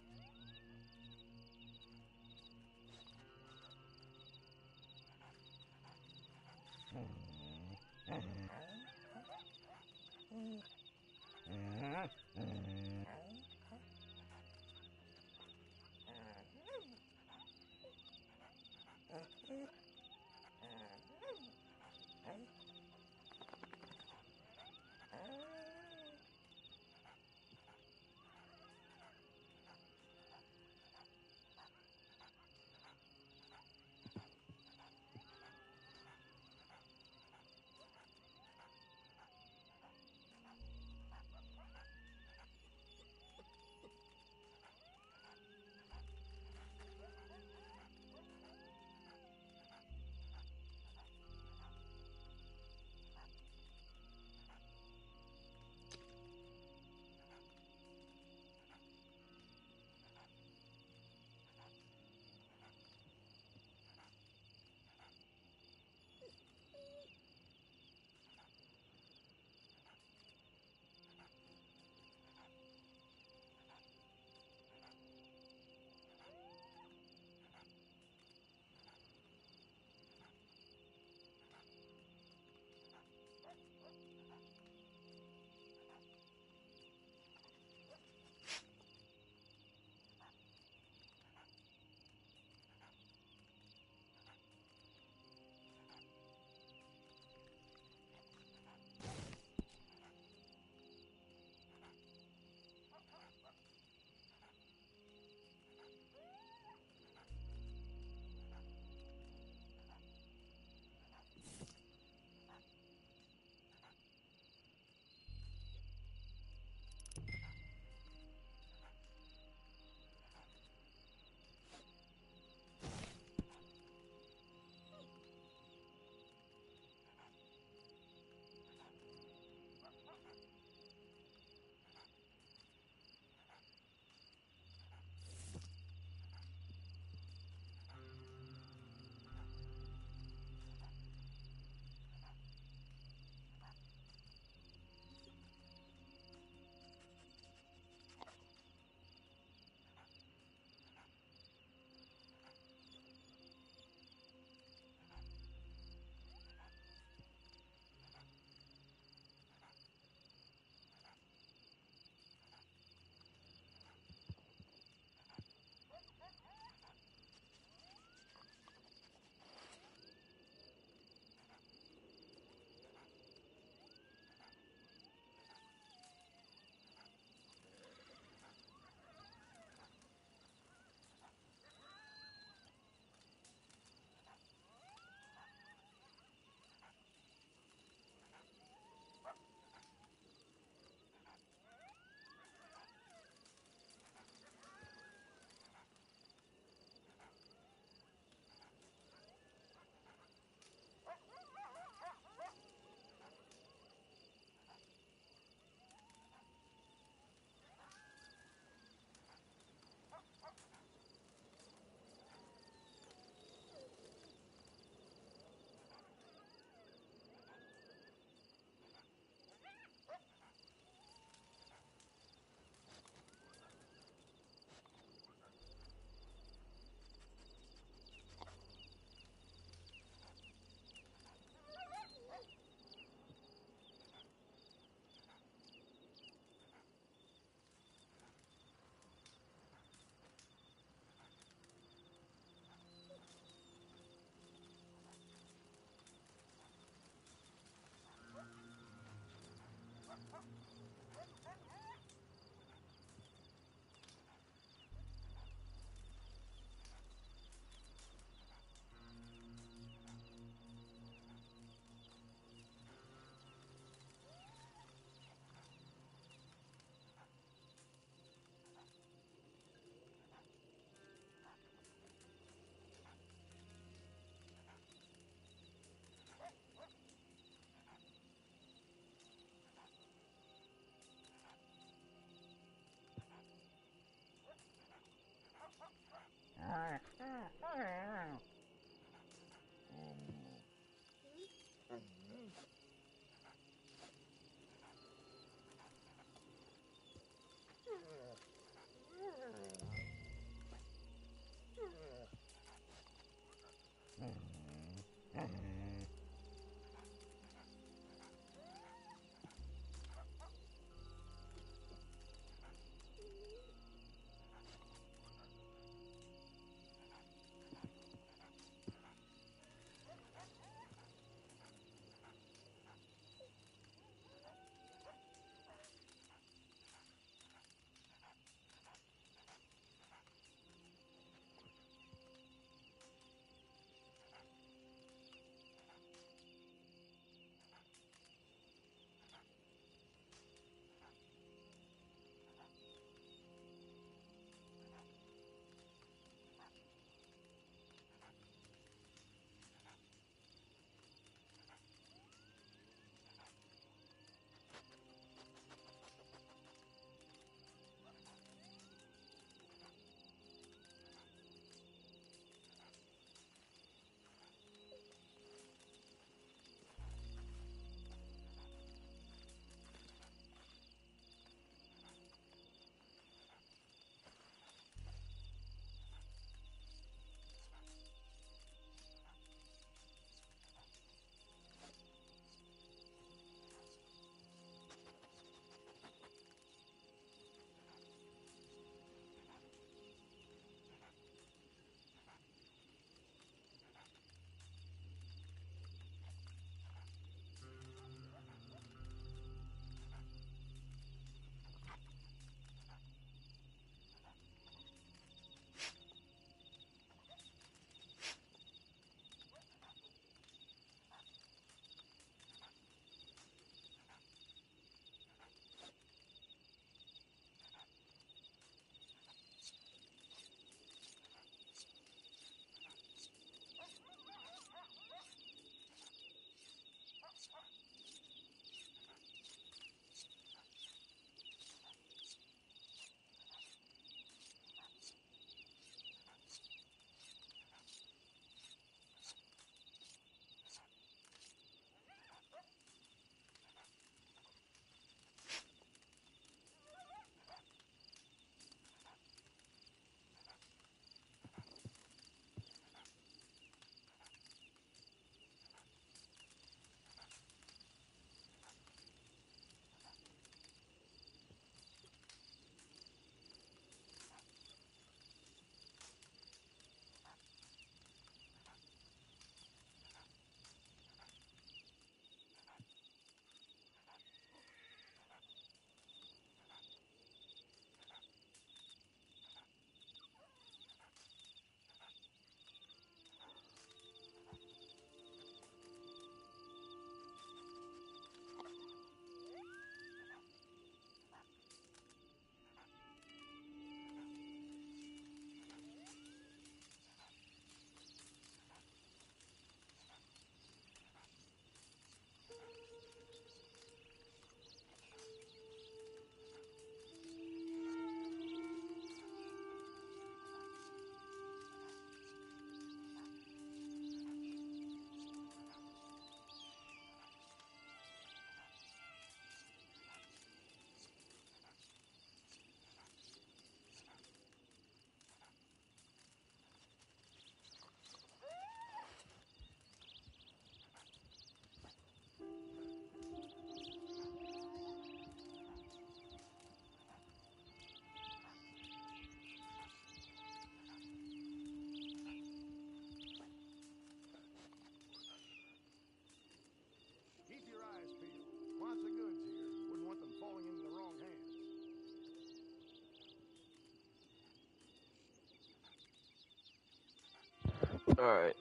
Alright.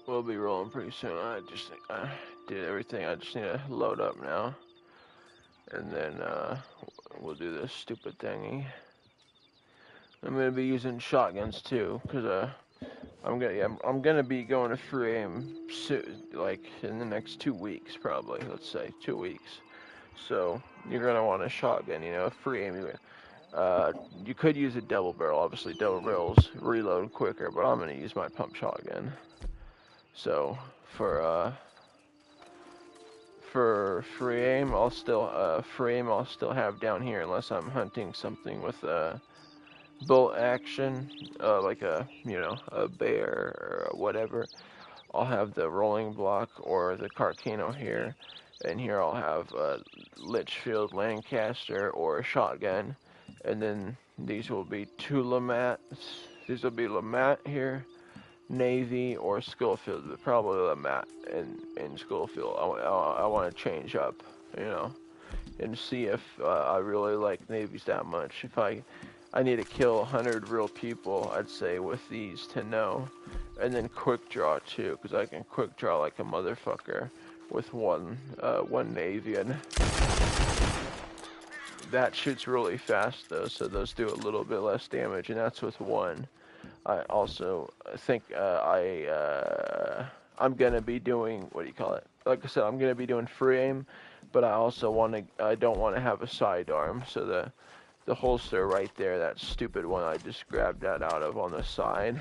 We'll be rolling pretty soon. I did everything. I just need to load up now. And then, we'll do this stupid thingy. I'm gonna be using shotguns too, cause, I'm gonna be going to free aim soon, like in the next 2 weeks, probably. Let's say 2 weeks. So you're gonna want a shotgun, you know, free aim. You could use a double barrel. Obviously, double barrels reload quicker, but I'm gonna use my pump shotgun. So for free aim, I'll still have down here unless I'm hunting something with bolt action, like a bear or whatever. I'll have the rolling block or the Carcano here, and here I'll have a Litchfield Lancaster or a shotgun, and then these will be 2 Lamats. These will be Lamat here, Navy or Schofield, but probably Lamat and Schofield. I want to change up, you know, and see if I really like navies that much. If I need to kill 100 real people, I'd say, with these to know. And then quick draw too, because I can quick draw like a motherfucker with one navy. And that shoots really fast though, so those do a little bit less damage, and that's with one. I also think I'm gonna be doing, what do you call it? Like I said, I'm gonna be doing free aim, but I also don't want to have a sidearm, so the holster right there, that stupid one I just grabbed that out of on the side,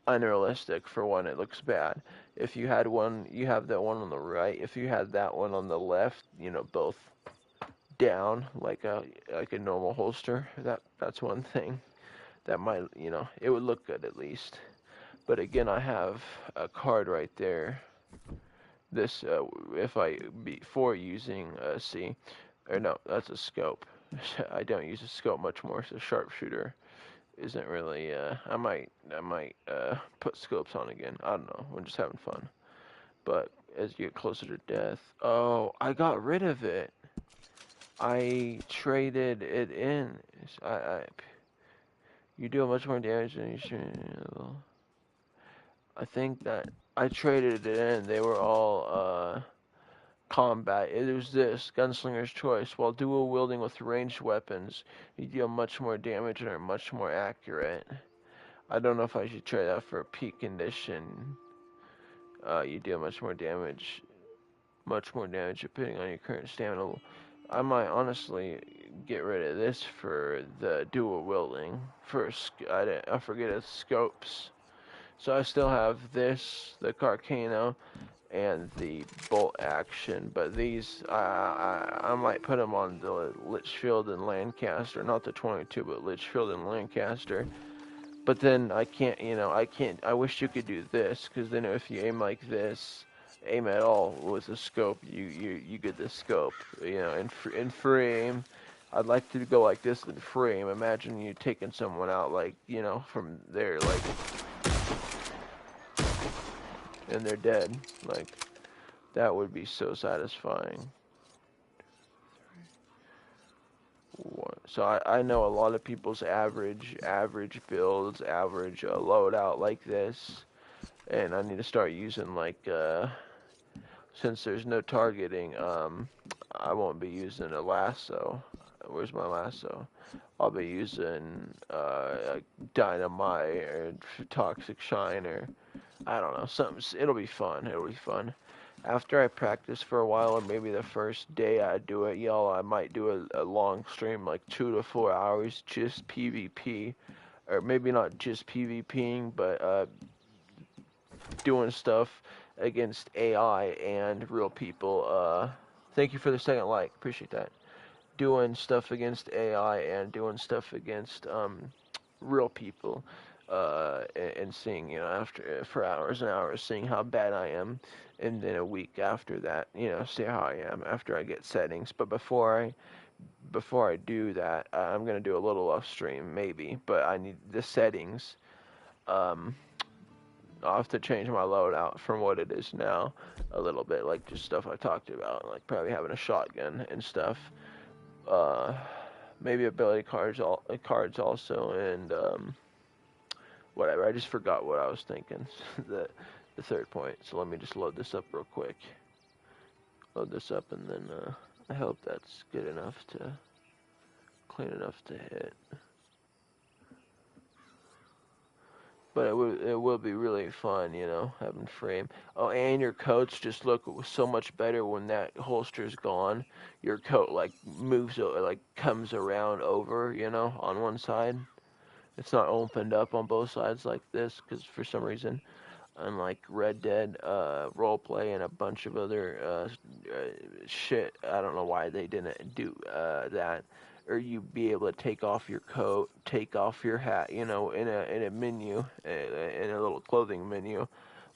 unrealistic for one, it looks bad. If you had one, you have that one on the right. If you had that one on the left, you know, both down like a normal holster, that's one thing that might, you know, it would look good at least. But again, I have a card right there. This before using that's a scope. I don't use a scope much more, so sharpshooter isn't really, I might put scopes on again. I don't know, we're just having fun. But as you get closer to death, oh, I got rid of it. I traded it in. You deal much more damage than you should. I think that I traded it in. They were all, combat. It was this Gunslinger's Choice. While dual wielding with ranged weapons, you deal much more damage and are much more accurate. I don't know if I should trade that for a peak condition. You deal much more damage depending on your current stamina. I might honestly get rid of this for the dual wielding. I forget it's scopes. So I still have this, the Carcano, and the bolt action, but these I might put them on the Litchfield and Lancaster, not the 22, but Litchfield and Lancaster. But then I can't. I wish you could do this, because then if you aim like this, aim at all with a scope, you get the scope. You know, in free aim, I'd like to go like this in free aim. Imagine you taking someone out, like, you know, from there, like, and they're dead. Like, that would be so satisfying. So I know a lot of people's average builds, average loadout like this, and I need to start using, like, since there's no targeting, I won't be using a lasso. Where's my lasso? I'll be using dynamite or toxic shine, or I don't know, something. It'll be fun. After I practice for a while, or maybe the first day I do it, y'all, I might do a long stream, like 2 to 4 hours, just PvP, or maybe not just PvPing, but doing stuff against AI and real people. Thank you for the second like, appreciate that. Doing stuff against AI and doing stuff against real people, and seeing, you know, after for hours and hours, seeing how bad I am, and then a week after that, you know, see how I am after I get settings. But before I do that, I'm gonna do a little off stream maybe, but I need the settings. I'll have to change my loadout from what it is now a little bit, like just stuff I talked about, like probably having a shotgun and stuff. Maybe ability cards also, and Whatever. I just forgot what I was thinking. the third point. So let me just load this up real quick. Load this up, and then I hope that's good enough to clean enough to hit. But it will be really fun, you know, having frame. Oh, and your coats just look so much better when that holster's gone. Your coat like moves, like comes around over, you know, on one side. It's not opened up on both sides like this, because for some reason, unlike Red Dead, Roleplay, and a bunch of other shit, I don't know why they didn't do that. Or you be able to take off your coat, take off your hat, you know, in a menu, in a little clothing menu,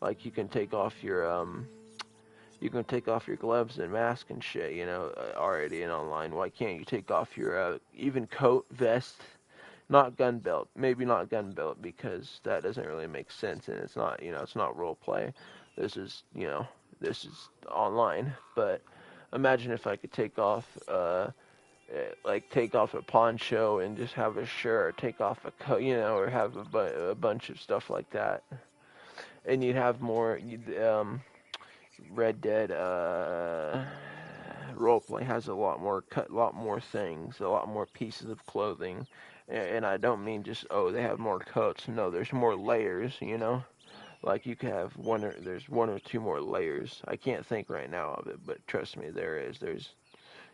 like you can take off your gloves and mask and shit, you know, already in online. Why can't you take off your even coat, vest, not gun belt? Maybe not gun belt, because that doesn't really make sense, and it's not, you know, it's not role play. This is, you know, this is online. But imagine if I could take off like take off a poncho and just have a shirt, or take off a coat, you know, or have a bunch of stuff like that. And you'd have more, Red Dead Roleplay has a lot more things, a lot more pieces of clothing. And I don't mean just, oh, they have more coats. No, there's more layers, you know? Like you could have there's one or two more layers. I can't think right now of it, but trust me, there is.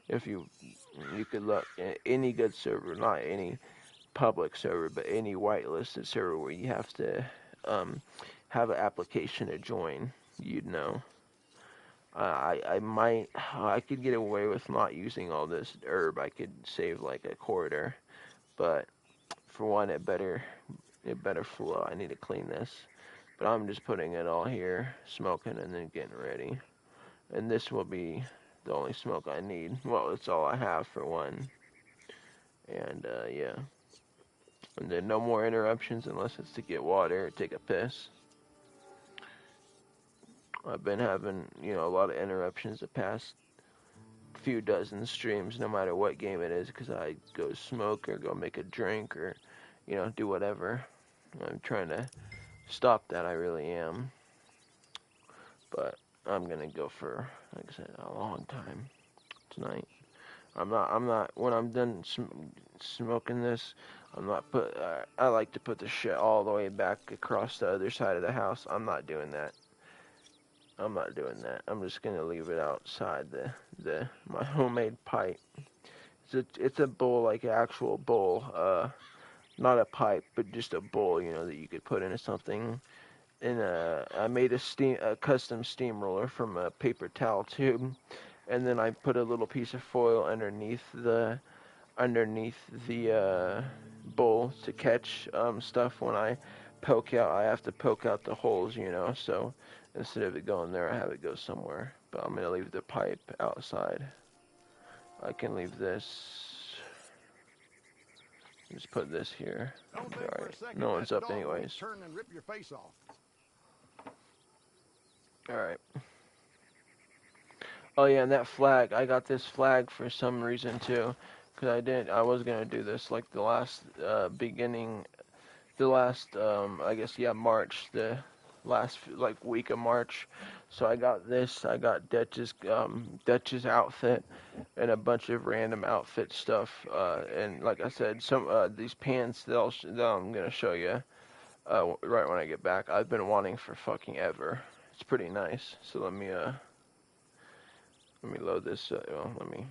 If you could look at any good server, not any public server, but any whitelisted server where you have to have an application to join, you'd know. I could get away with not using all this herb. I could save like a quarter, but for one, it better flow. I need to clean this, but I'm just putting it all here, smoking, and then getting ready. And this will be the only smoke I need. Well, it's all I have for one. And yeah. And then no more interruptions unless it's to get water or take a piss. I've been having, you know, a lot of interruptions the past few dozen streams, no matter what game it is, because I go smoke or go make a drink or, you know, do whatever. I'm trying to stop that, I really am. But I'm gonna go for, like I said, a long time tonight. I'm not, when I'm done smoking this, I like to put the shit all the way back across the other side of the house. I'm not doing that. I'm just gonna leave it outside my homemade pipe. It's a bowl, like an actual bowl, not a pipe, but just a bowl, you know, that you could put into something. And I made a custom steamroller from a paper towel tube, and then I put a little piece of foil underneath the bowl to catch stuff when I poke out. I have to poke out the holes, you know, so instead of it going there, I have it go somewhere. But I'm going to leave the pipe outside. I can leave this. Just put this here. Alright, no one's up anyways. Turn and rip your face off. Alright. Oh yeah, and that flag. I got this flag for some reason too. Because I was going to do this like the last I guess, yeah, March, the last like week of March. So I got this. I got Dutch's outfit and a bunch of random outfit stuff. And like I said, some these pants that I'm gonna show you right when I get back. I've been wanting for fucking ever. It's pretty nice. So let me load this. Let me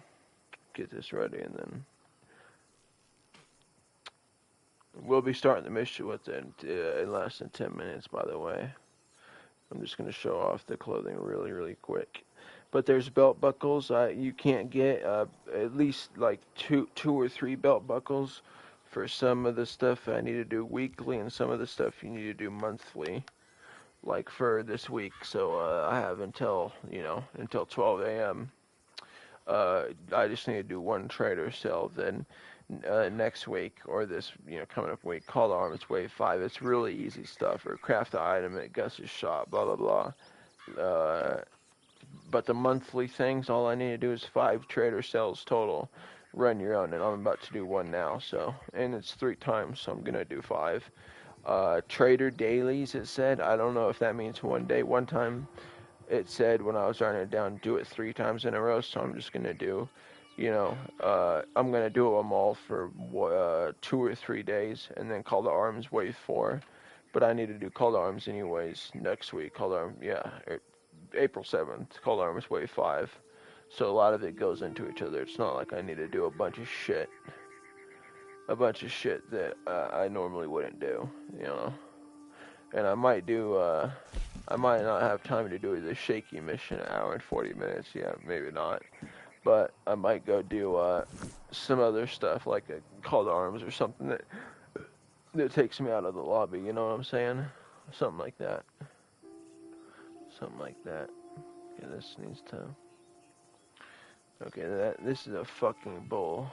get this ready, and then we'll be starting the mission with it in less than 10 minutes, by the way. I'm just going to show off the clothing really, really quick. But there's belt buckles. You can't get at least like two or three belt buckles for some of the stuff I need to do weekly, and some of the stuff you need to do monthly, like for this week. So I have until 12 a.m. I just need to do one trader sale. Then next week, or this coming up week, Call to Arms Wave 5. It's really easy stuff. Or craft an item at Gus's shop, blah blah blah. But the monthly things, all I need to do is 5 trader sales total. Run your own, and I'm about to do one now. So, and it's 3 times, so I'm gonna do 5. Trader dailies, it said. I don't know if that means one day. One time it said when I was writing it down, do it 3 times in a row, so I'm just gonna do, I'm gonna do them all for 2 or 3 days, and then Call to Arms wave 4. But I need to do Call to Arms anyways next week. Call to Arms, April 7th. Call to Arms wave 5. So a lot of it goes into each other. It's not like I need to do a bunch of shit that I normally wouldn't do, And I might not have time to do the shaky mission, an hour and 40 minutes. Yeah, maybe not. But I might go do some other stuff like a Call to Arms or something that takes me out of the lobby. You know what I'm saying? Something like that. Yeah, this needs to. Okay, this is a fucking bull.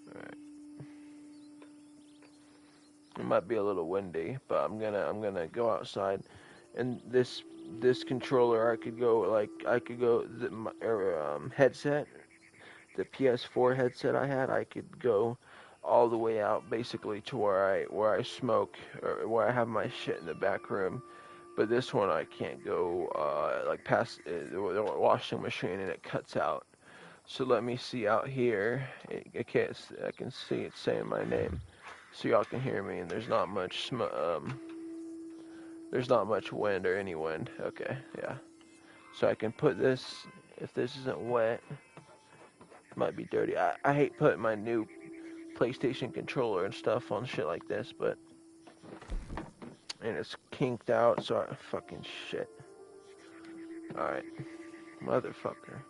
All right. It might be a little windy, but I'm gonna go outside, and this controller I could go the headset, the PS4 headset I could go all the way out basically to where I smoke or where I have my shit in the back room, but this one I can't go like past the washing machine and it cuts out. So let me see out here. I can see it saying my name. So y'all can hear me, and there's not much wind or any wind. Okay, yeah. So I can put this, if this isn't wet, it might be dirty. I hate putting my new PlayStation controller and stuff on shit like this, and it's kinked out, so fucking shit. Alright, motherfucker.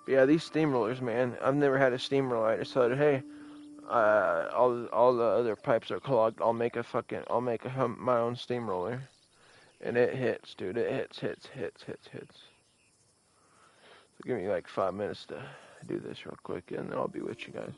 But yeah, these steamrollers, man, I've never had a steamroller. I decided, hey, all the other pipes are clogged. I'll make my own steamroller, and it hits, dude. It hits. So give me like 5 minutes to do this real quick, and then I'll be with you guys.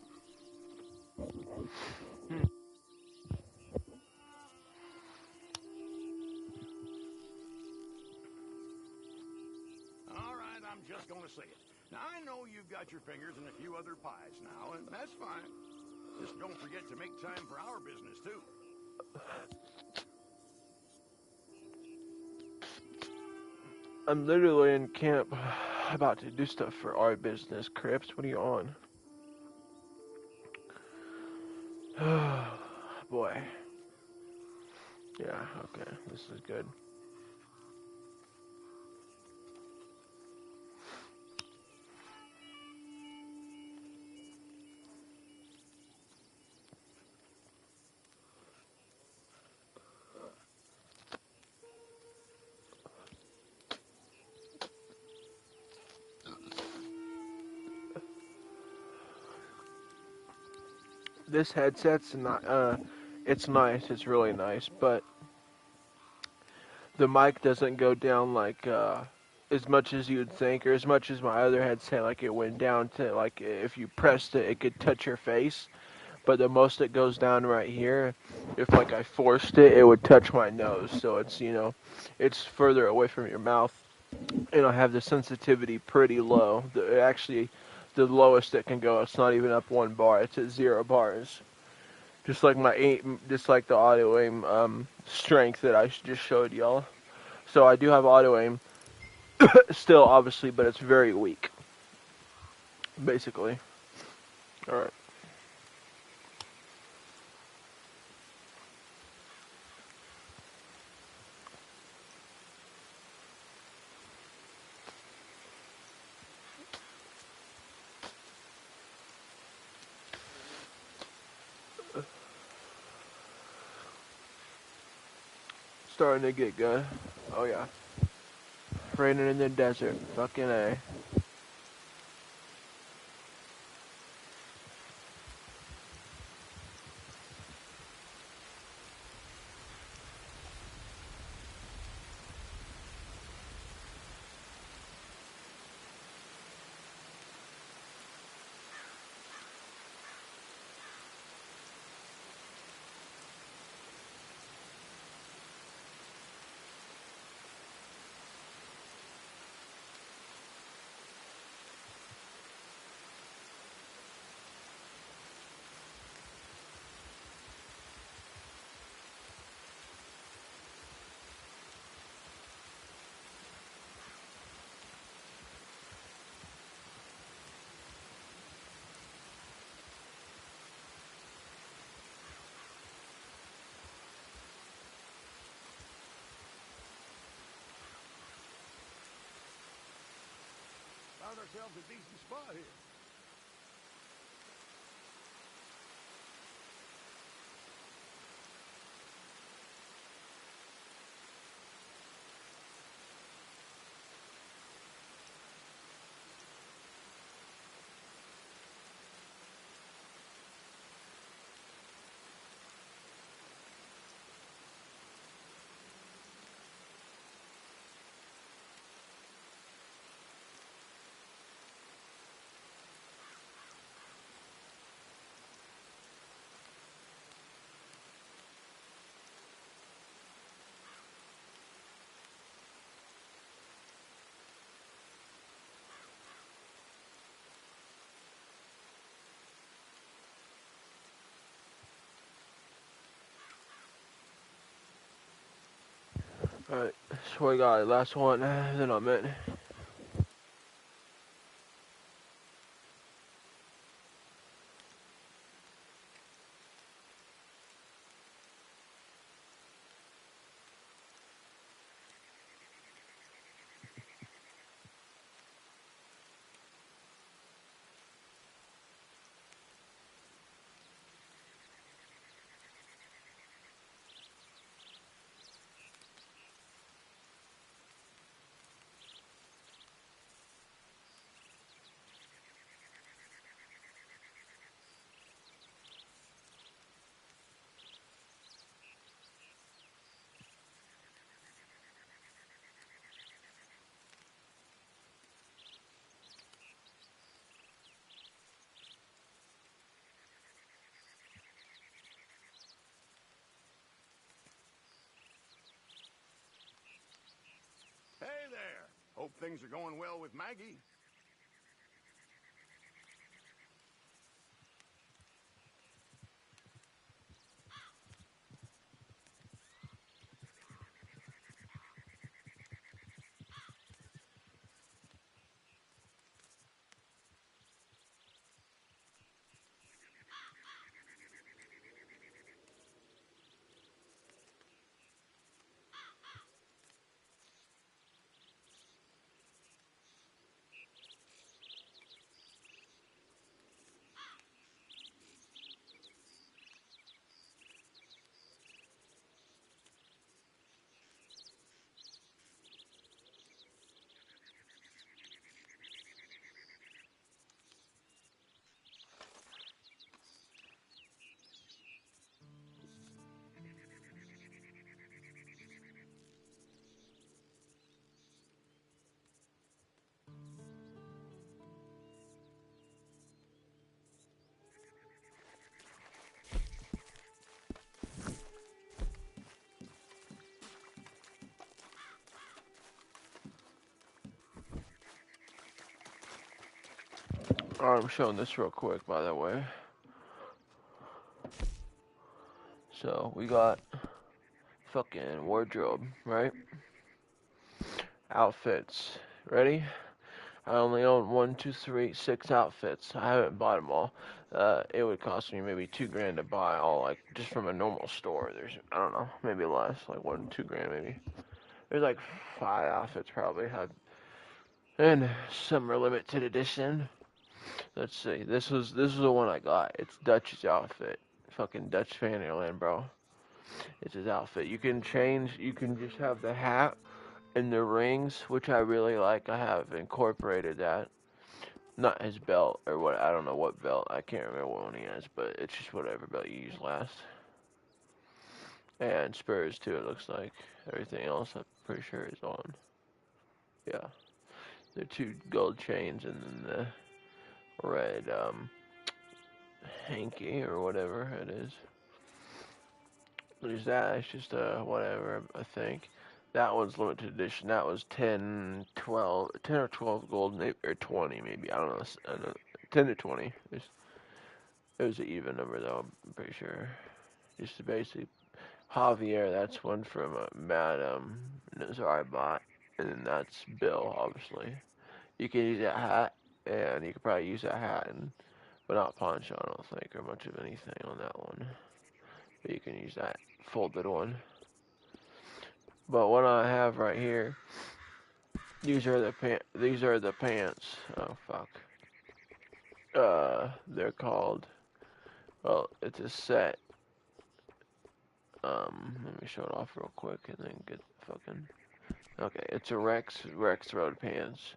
All right, I'm just gonna say it. Now, I know you've got your fingers in a few other pies now, and that's fine. Just don't forget to make time for our business, too. I'm literally in camp about to do stuff for our business. Crips, what are you on? Boy. Yeah, okay, this is good. This headset's not, it's nice, it's really nice, but the mic doesn't go down like, as much as you'd think, or as much as my other headset, like it went down to, like, if you pressed it, it could touch your face, but the most it goes down right here, if, like, I forced it, it would touch my nose, so it's, it's further away from your mouth, and I have the sensitivity pretty low, the lowest it can go, it's not even up 1 bar, it's at 0 bars. Just like just like the auto aim strength that I just showed y'all. So I do have auto aim still, obviously, but it's very weak. Basically. All right. Starting to get good. Oh yeah. Raining in the desert. Fucking A. ourselves a decent spot here. Alright, so we got last one, then I'm in. Hey there. Hope things are going well with Maggie. Alright, I'm showing this real quick, by the way. So, we got fucking wardrobe, right? Outfits. Ready? I only own 1, 2, 3, 6 outfits. I haven't bought them all. It would cost me maybe $2,000 to buy all, like, just from a normal store. There's, I don't know, maybe less, like 1, 2 grand maybe. There's like 5 outfits probably. And some are limited edition. Let's see. This is the one I got. It's Dutch's outfit. Fucking Dutch Fantasyland, bro. It's his outfit. You can change. You can just have the hat and the rings, which I really like. I have incorporated that. Not his belt or what. I don't know what belt. I can't remember what one he has, but it's just whatever belt you used last. And spurs too. It looks like everything else. I'm pretty sure is on. Yeah, the 2 gold chains and then the red hanky or whatever it is. There's that. It's just whatever, I think. That one's limited edition. That was 10, 12, 10 or 12 gold, maybe, or 20 maybe. I don't know. 10 to 20. It was an even number though, I'm pretty sure. Just the basic. Javier, that's one from Madame Nazar I bought. And then that's Bill, obviously. You can use that hat, and you could probably use that hat, but not poncho, I don't think, or much of anything on that one. But you can use that folded one. But what I have right here These are the These are the pants. Oh fuck. They're called. Well, it's a set. Let me show it off real quick and then get fucking. Okay, it's a Rex Road pants.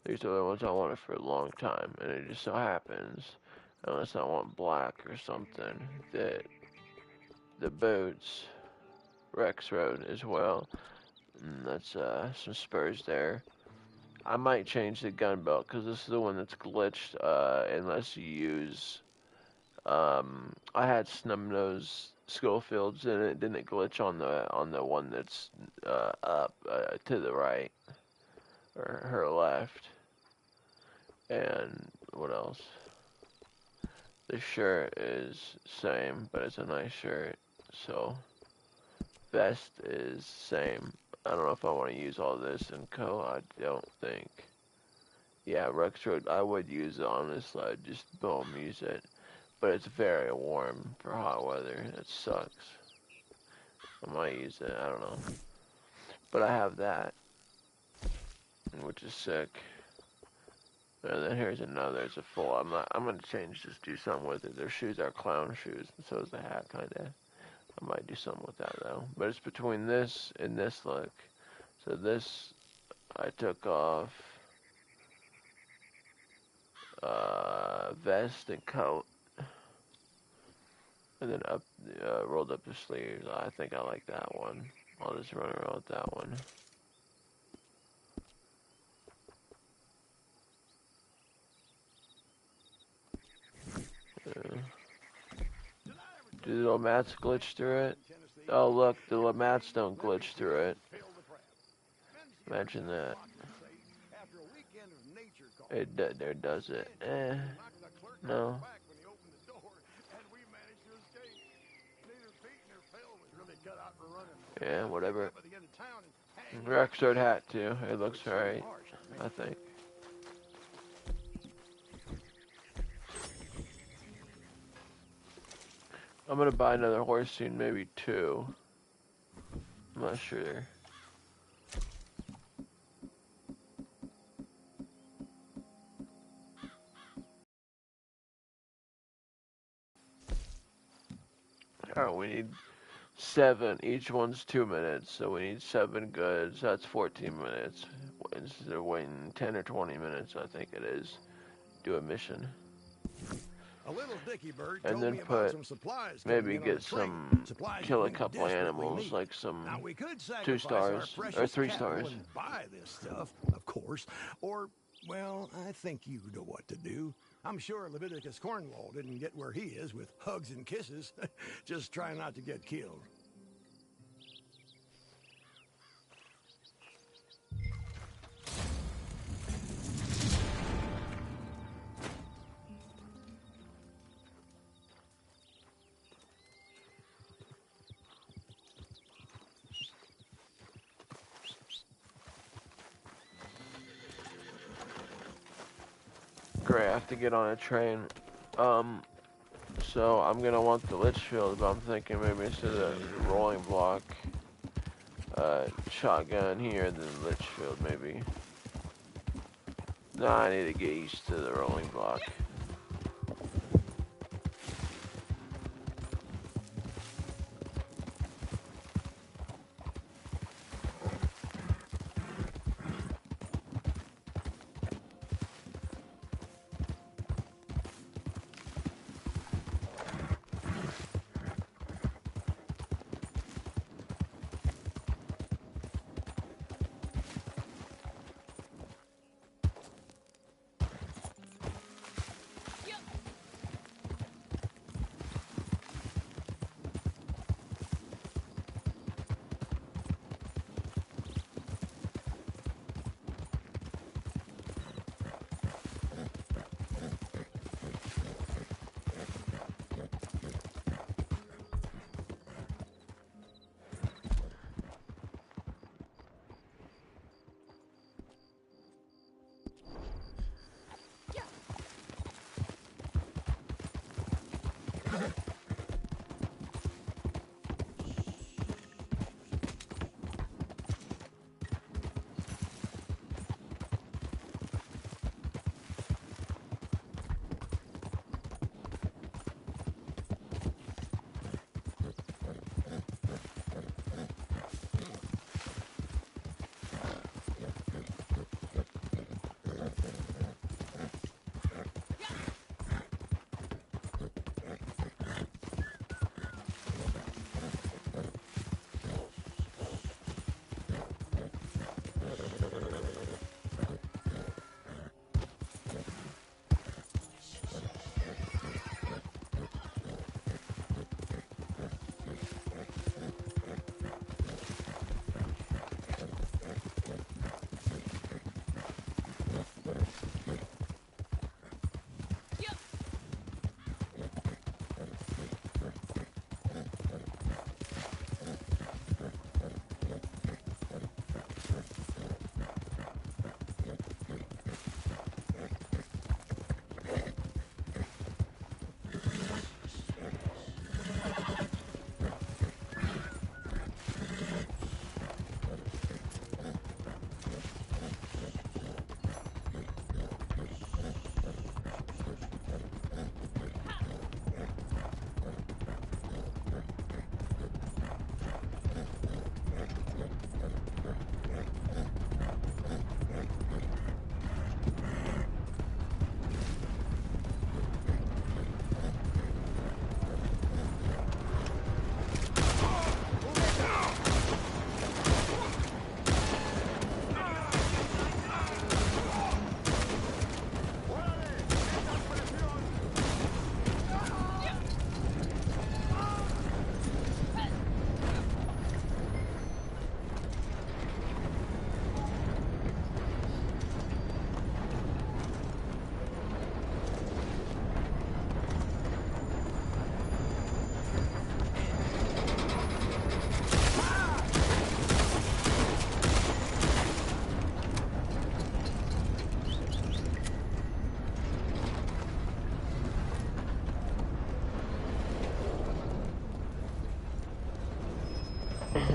These are the ones I wanted for a long time, and it just so happens, unless I want black or something, that the boots Rex Road as well. And that's some spurs there. I might change the gun belt because this is the one that's glitched. Unless you use, I had Snubnose Schofields and it didn't glitch on the one that's up to the right or her left. And what else? The shirt is same, but it's a nice shirt. So vest is same. I don't know if I want to use all this in I don't think. Yeah, Rex Road, I would use it on this slide, just boom, use it. But it's very warm for hot weather. It sucks. I might use it, I don't know. But I have that, which is sick. And then here's another, it's a full, I'm gonna change this, do something with it. Their shoes are clown shoes, and so is the hat, kinda. I might do something with that though. But it's between this and this look. So this, I took off vest and coat, and then rolled up the sleeves. I think I like that one. I'll just run around with that one. Do the Lamats glitch through it? Oh look, the Lamats don't glitch through it. Imagine that. There does it. No. Yeah, whatever. Rexroad hat too. It looks alright, I think. I'm gonna buy another horse soon, maybe 2. I'm not sure. Alright, we need 7. Each one's 2 minutes, so we need 7 goods. That's 14 minutes. Instead of waiting 10 or 20 minutes, I think it is. Do a mission. A little dicky bird and then put maybe get some kill a couple animals like some 2 stars or 3 stars. Buy this stuff, of course, or well, I think you know what to do. I'm sure Leviticus Cornwall didn't get where he is with hugs and kisses. Just try not to get killed. Great, I have to get on a train. So I'm gonna want the Litchfield, but I'm thinking maybe instead of the rolling block, shotgun here, then Litchfield maybe. Nah, I need to get used to the rolling block.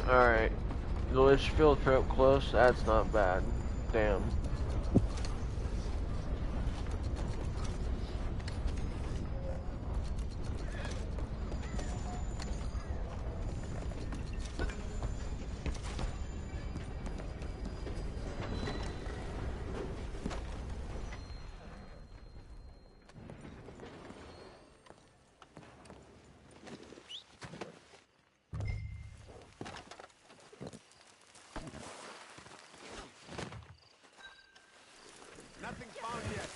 Alright. The Litchfield trip close? That's not bad. Damn. Nothing found yet.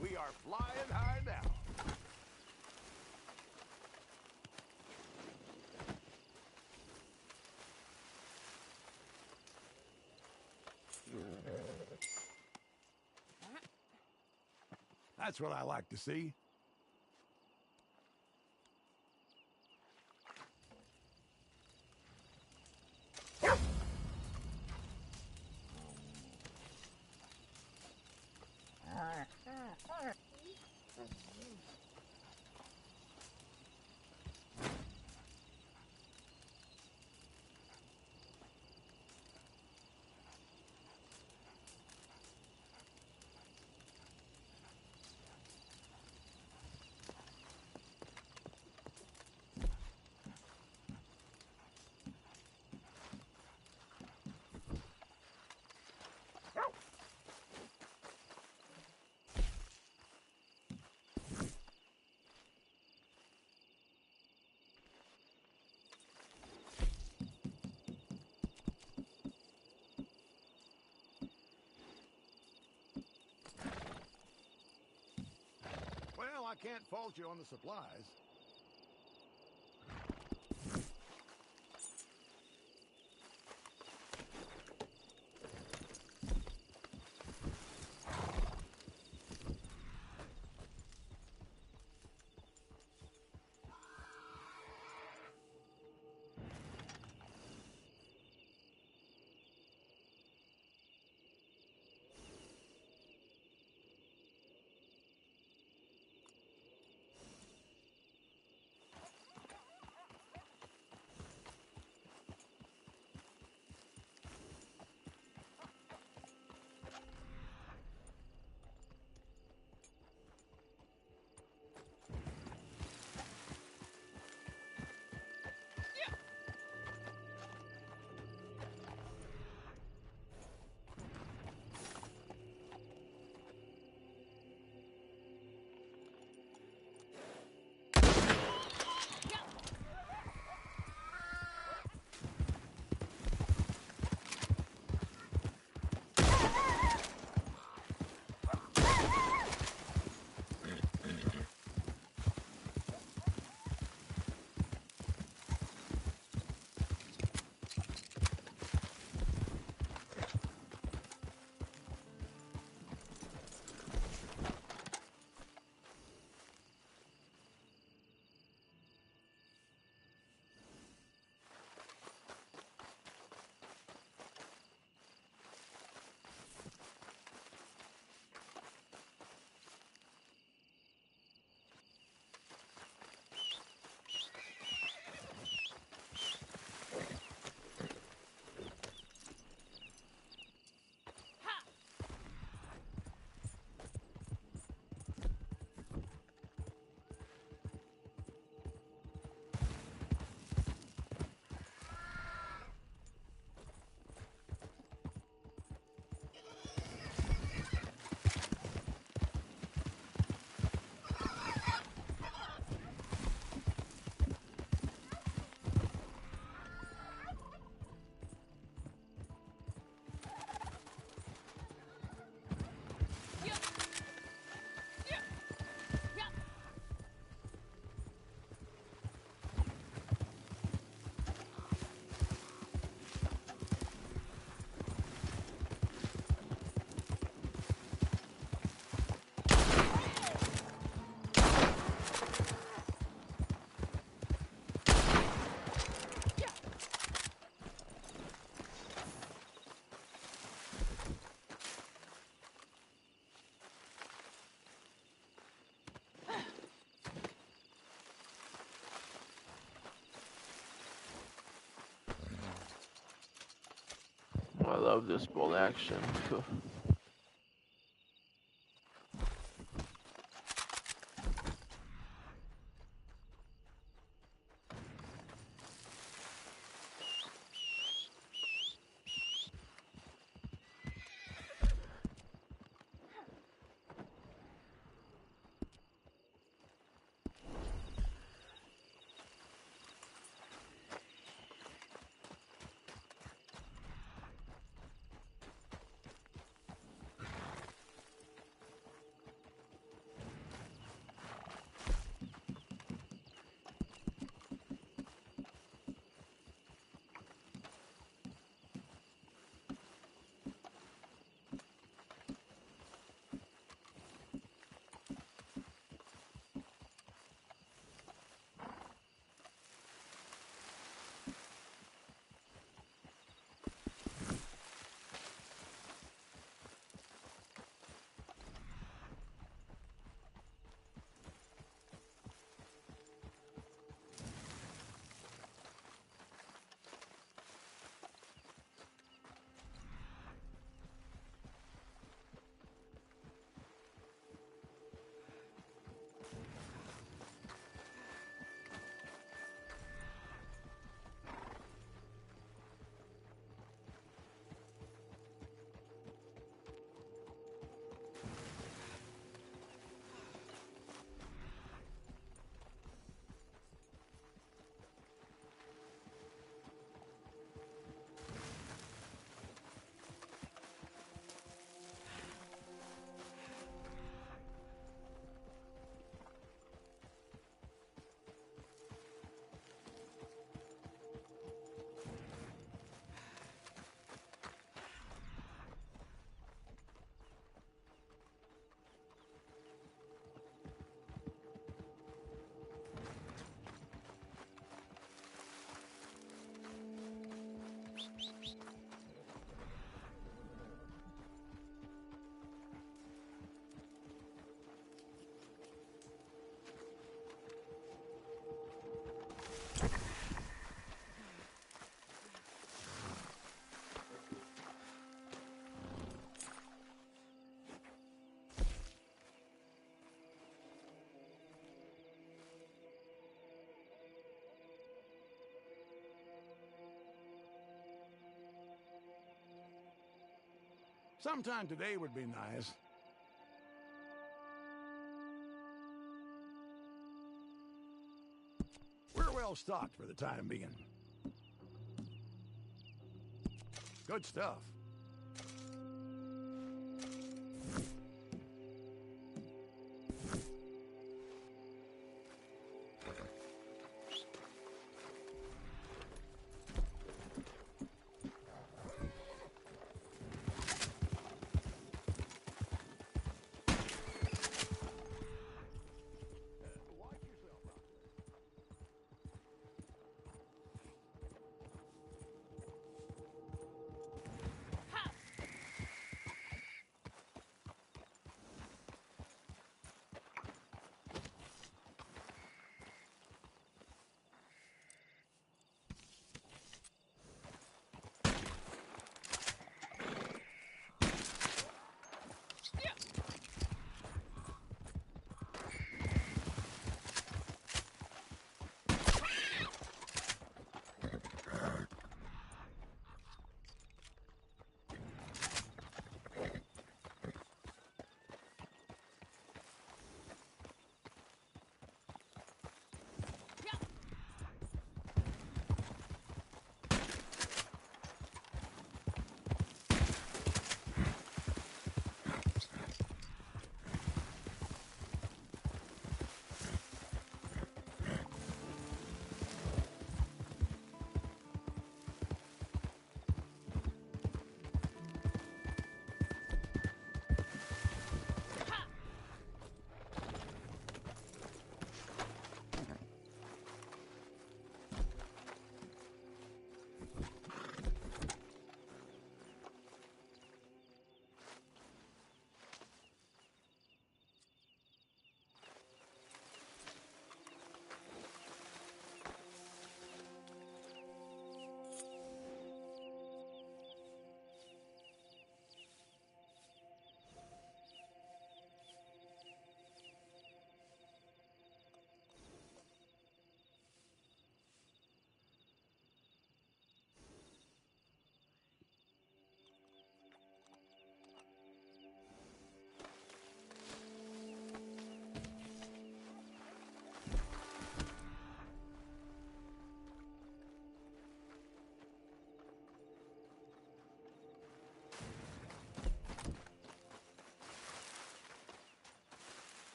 We are flying high now. That's what I like to see. Well, I can't fault you on the supplies. I love this bolt action. Sometime today would be nice. We're well stocked for the time being. Good stuff.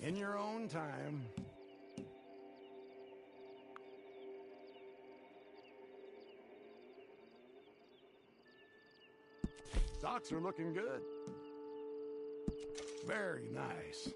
In your own time. Socks are looking good. Very nice.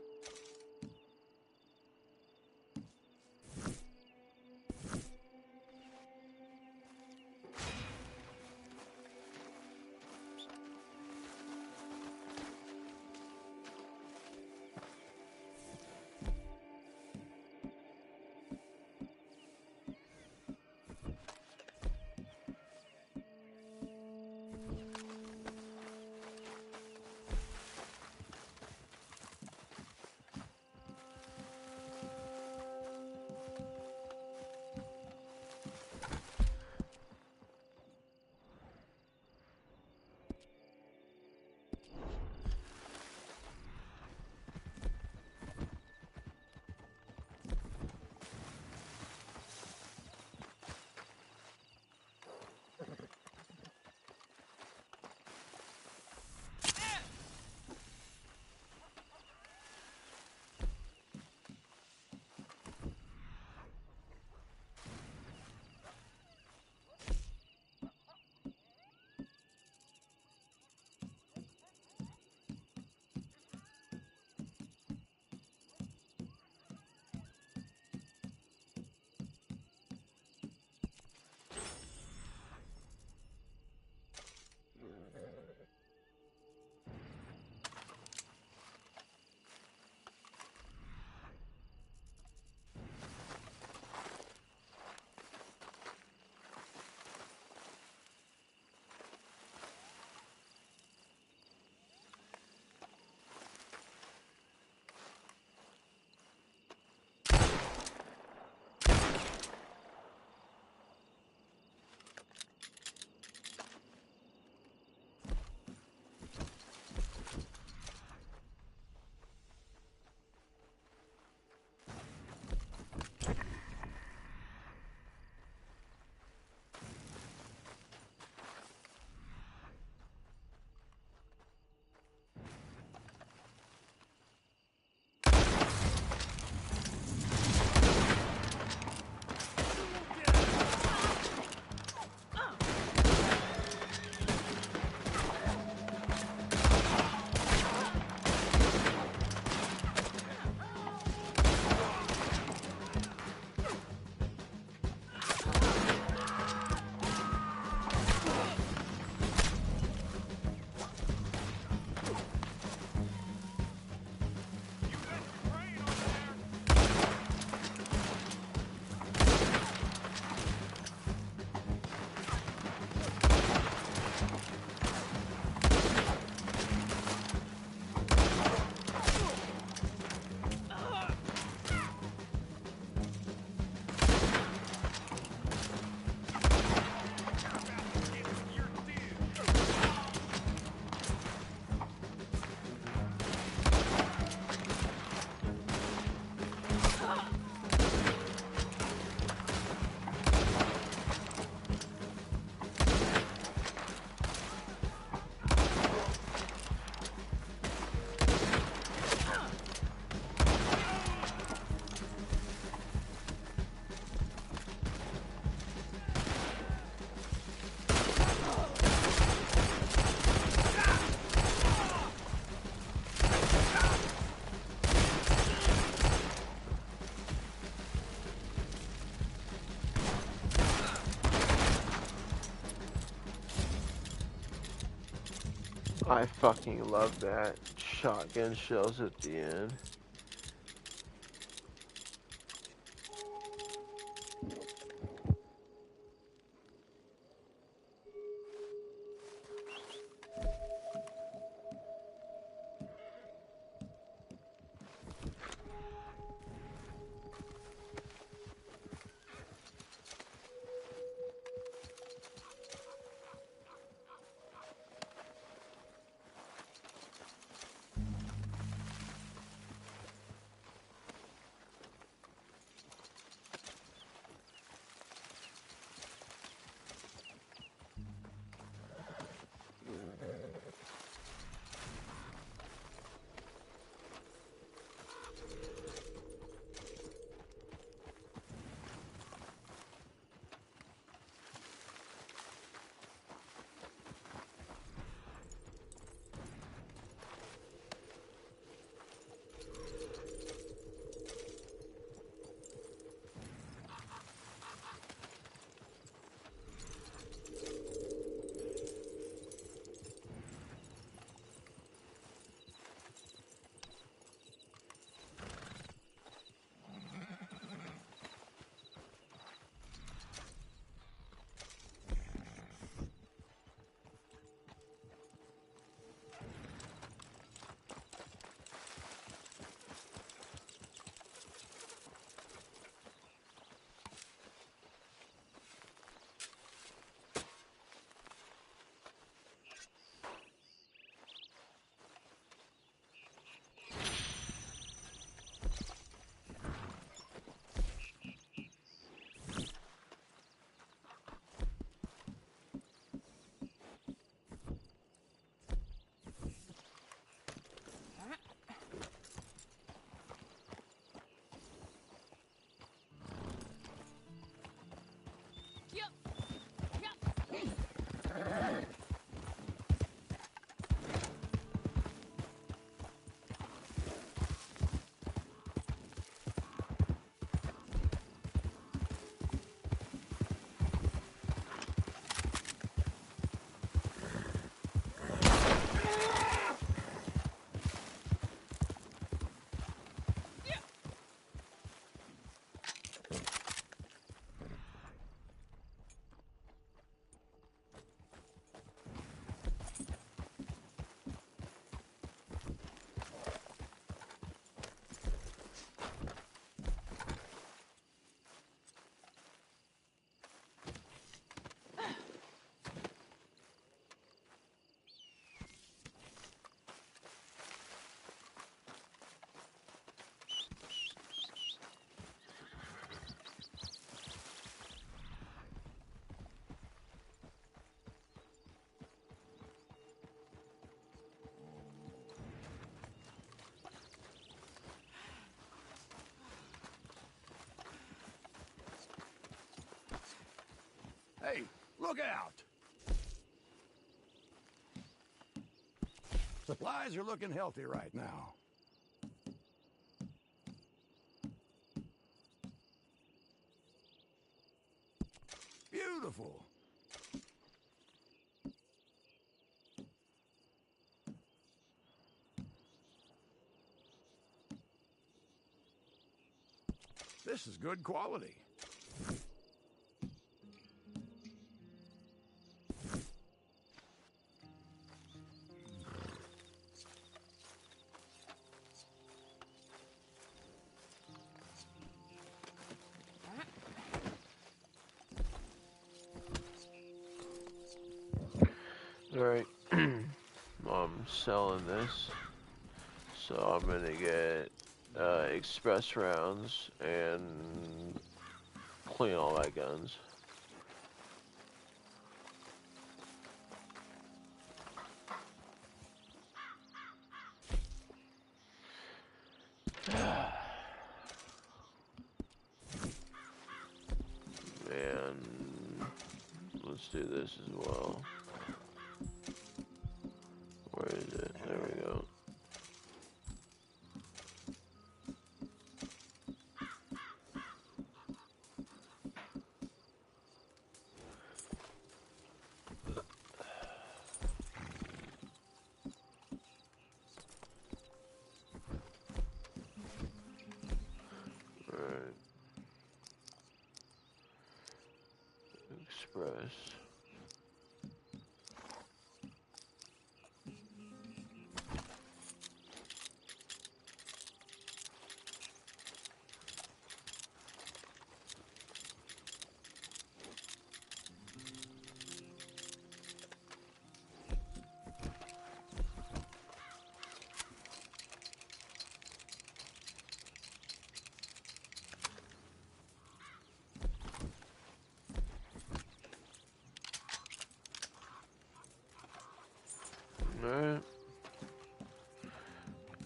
I fucking love that. Shotgun shells at the end. Hey, look out! Supplies are looking healthy right now. Beautiful. This is good quality. Alright, I'm selling this, so I'm gonna get express rounds and clean all my guns. And let's do this as well. Where is it? There we go. Alright. Express. Alright.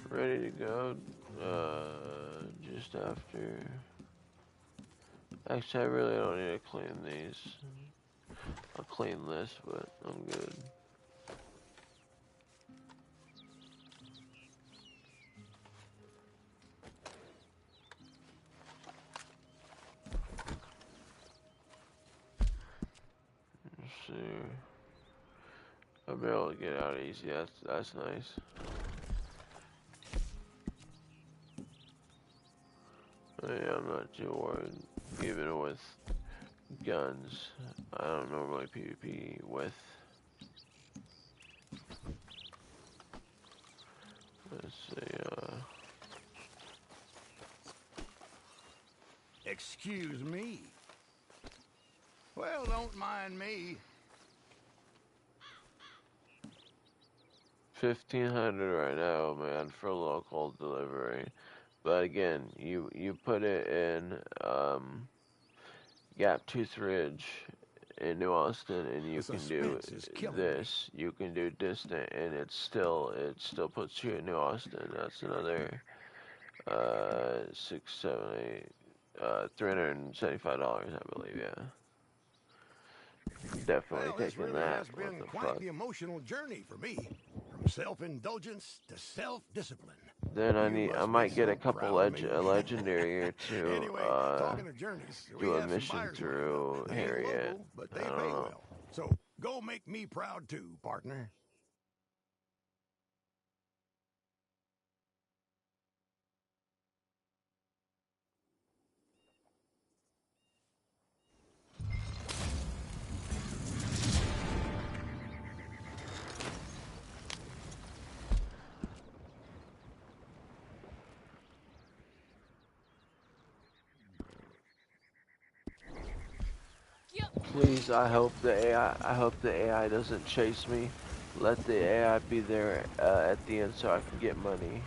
Ready to go. Just after. Actually, I really don't need to clean these. I'll clean this, but I'm good. Let's see. I'll be able to get out easy. That's nice. Yeah, I'm not too worried. Even with guns, I don't normally PvP with. Let's see, Excuse me. Well, don't mind me. 1,500 right now, man, for local delivery. But again, you put it in Gap Tooth Ridge in New Austin, and you The can do suspense is killing this. You can do distant, and it still puts you in New Austin. That's another 6, 7, 8, $375, I believe. Yeah, definitely Well, this taking really that. has What been the quite fuck? the emotional journey for me. From self-indulgence to self-discipline. Then I You must might be get so a couple proud of me. a legendary or two. Anyway, talking of journeys, we Do a have some mission buyers lined through up. They ain't Harriet. local, but they I don't pay know. well. So go make me proud too, partner. Please, I hope the AI doesn't chase me. Let the AI be there at the end so I can get money.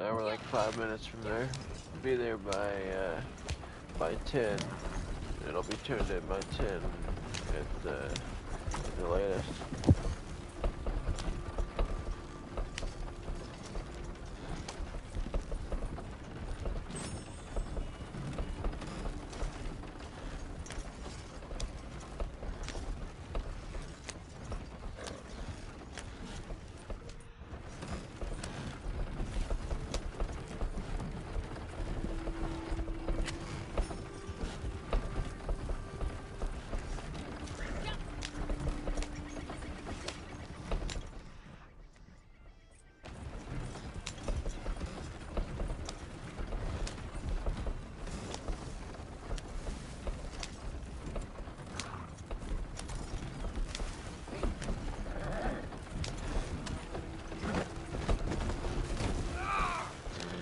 Yeah, we're like 5 minutes from there. Be there by 10. It'll be turned in by 10 at the latest.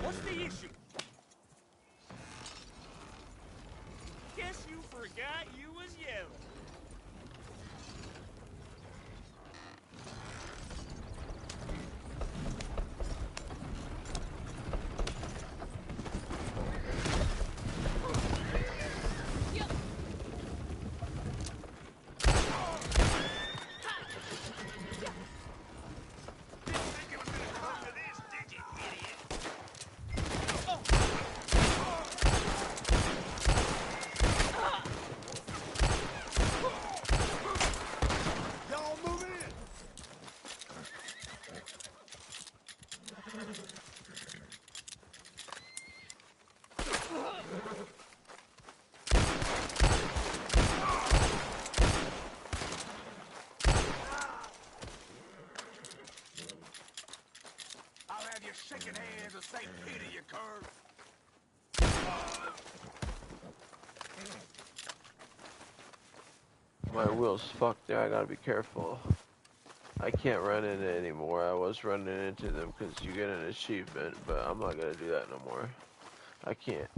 What's the issue? Guess you forgot you was yellow. Y'all move in! I'll have you shaking hands of St. Peter, you cur. My wheel's fucked there. I gotta be careful. I can't run in it anymore. I was running into them because you get an achievement, but I'm not gonna do that no more. I can't.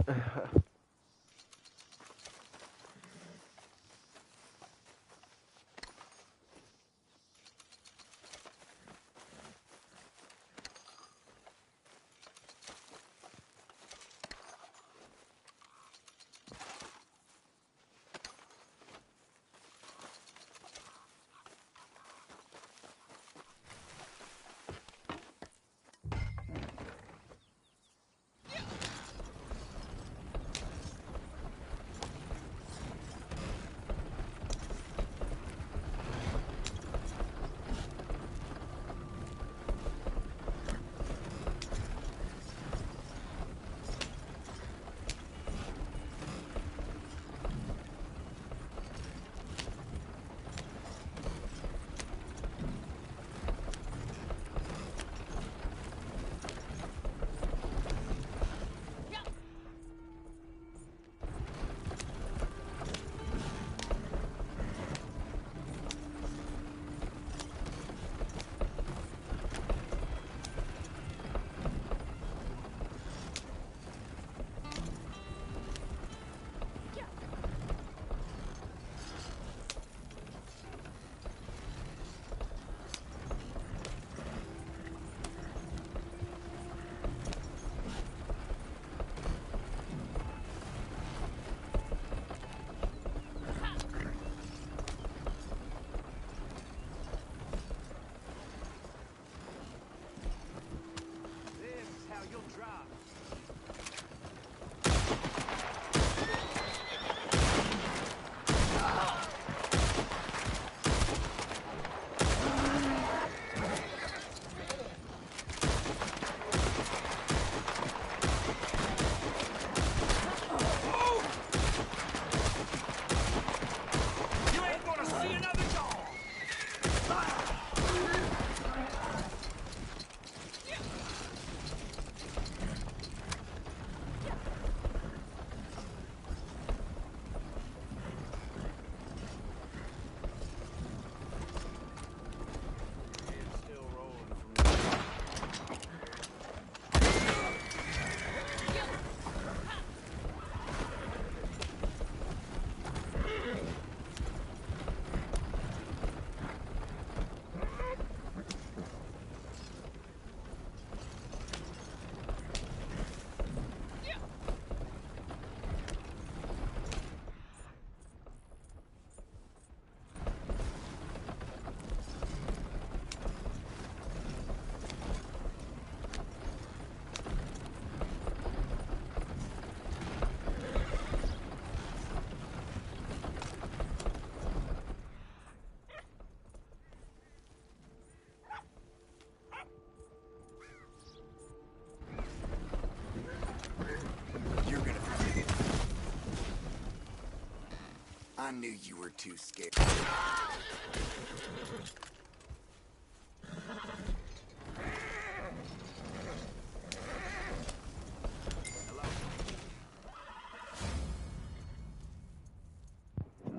knew you were too scared.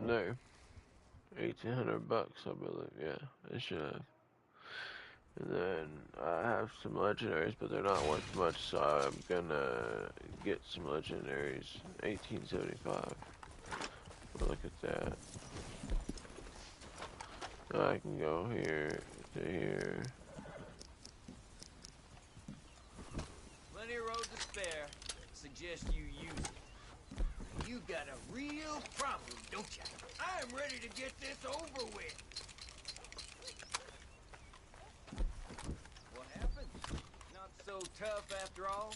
No. 1,800 bucks, I believe. Yeah, it should have. And then I have some legendaries, but they're not worth much, so I'm gonna get some legendaries. 1875. Look at that. Now I can go here to here. Plenty of road to spare. Suggest you use it. You got a real problem, don't you? I'm ready to get this over with. What happened? Not so tough after all?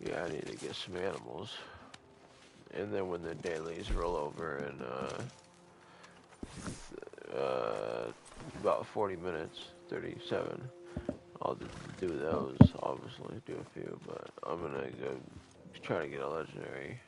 Yeah, I need to get some animals. And then when the dailies roll over in about 40 minutes, 37, I'll do those, obviously, do a few, but I'm gonna go try to get a legendary.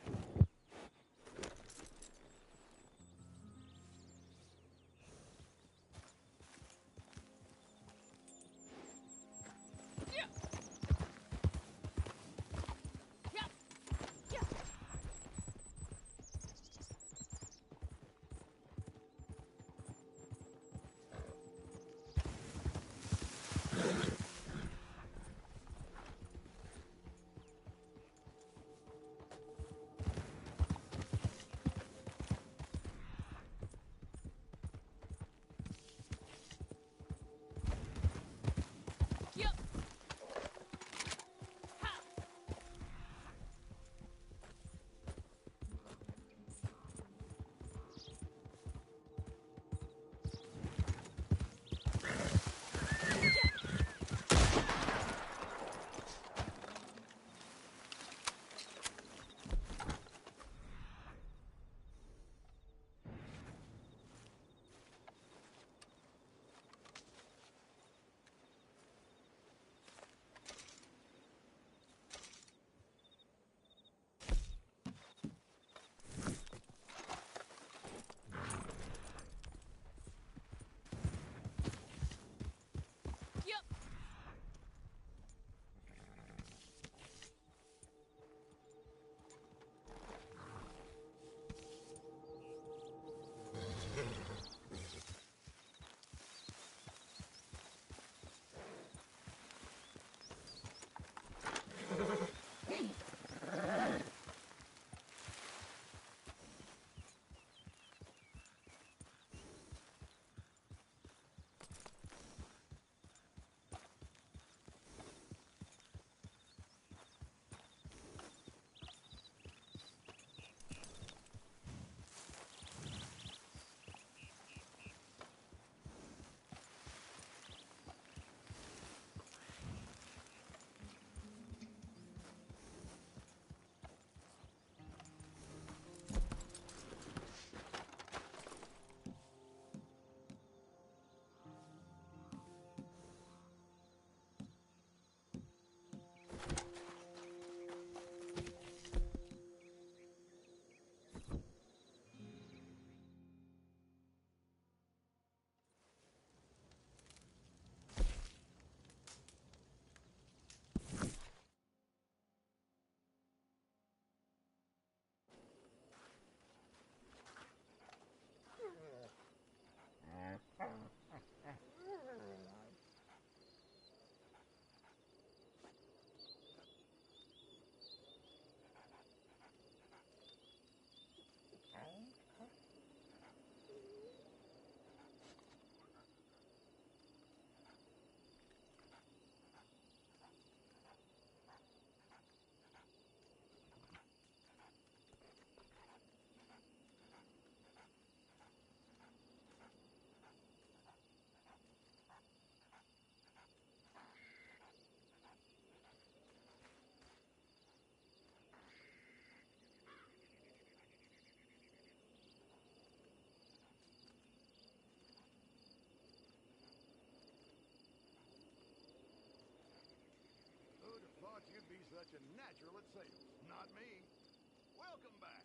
such a natural at sales. Not me. Welcome back.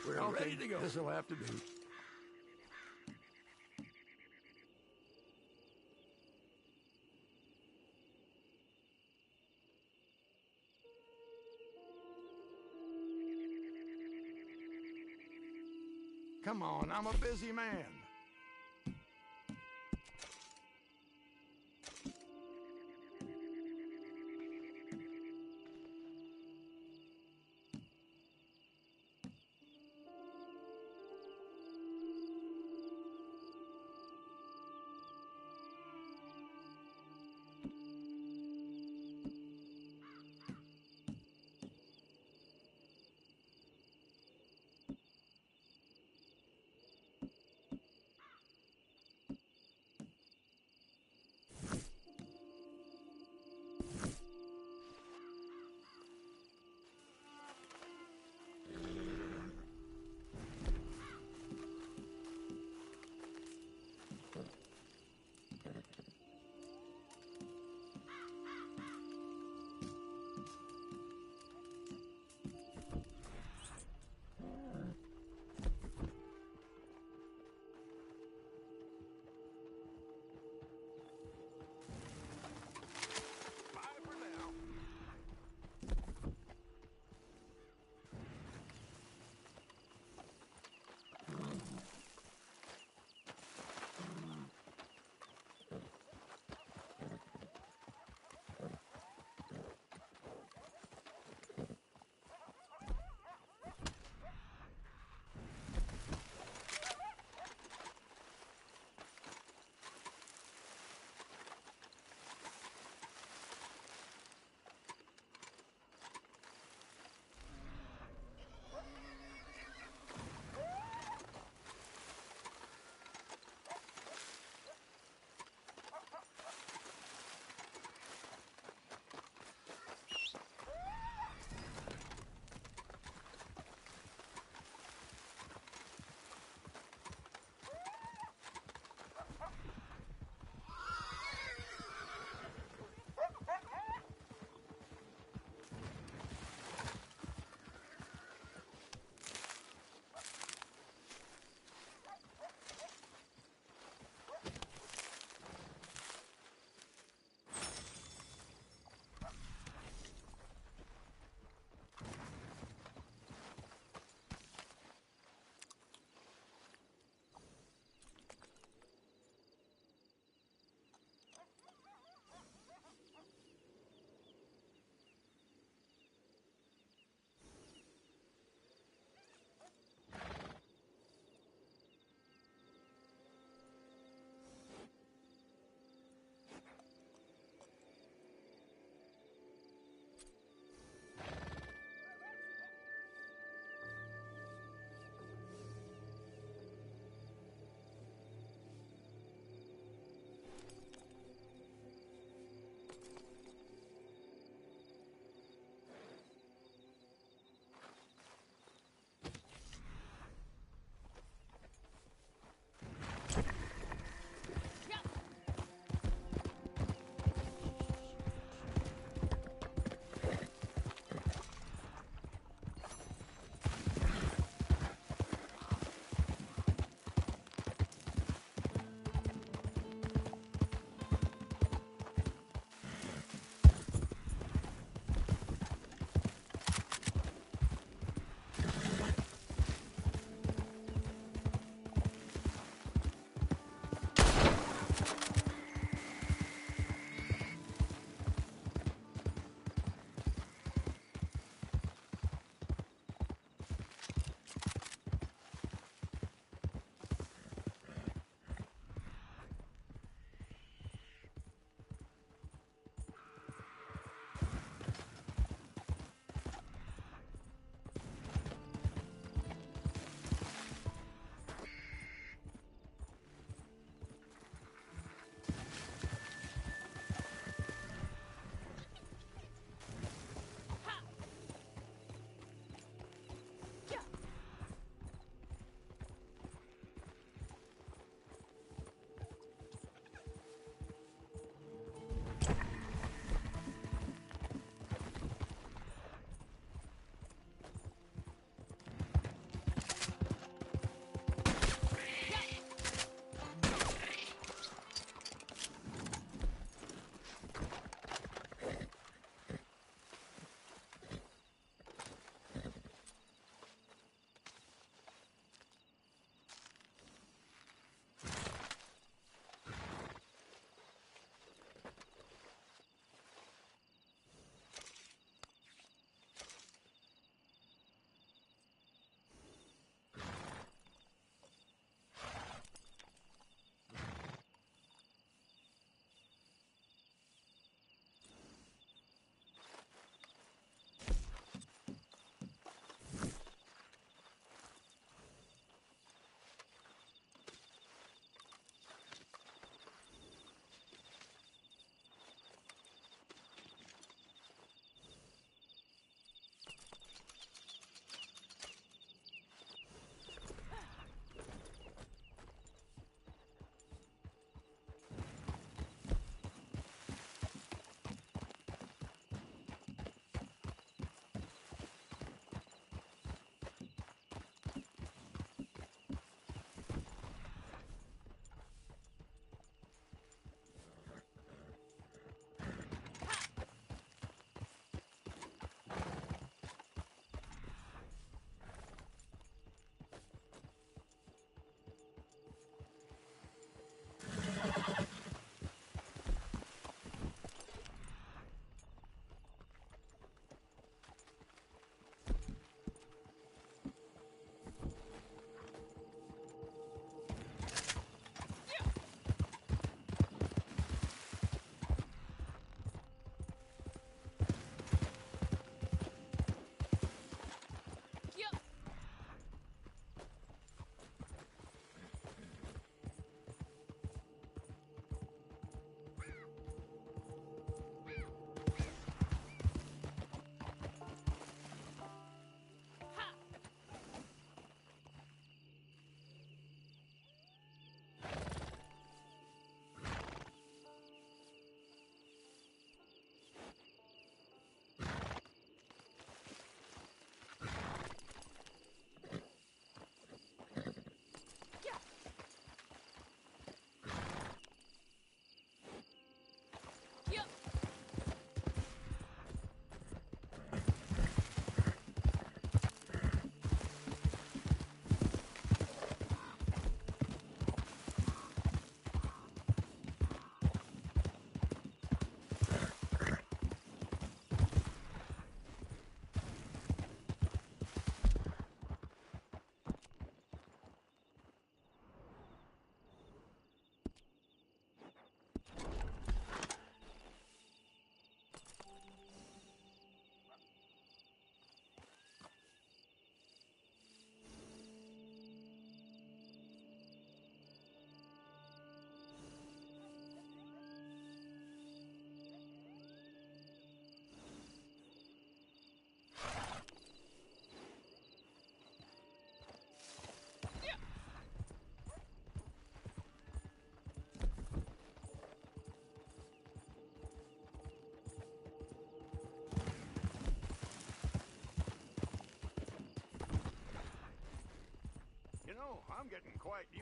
We're ready to go. This'll have to do. Come on, I'm a busy man.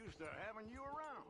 used to having you around.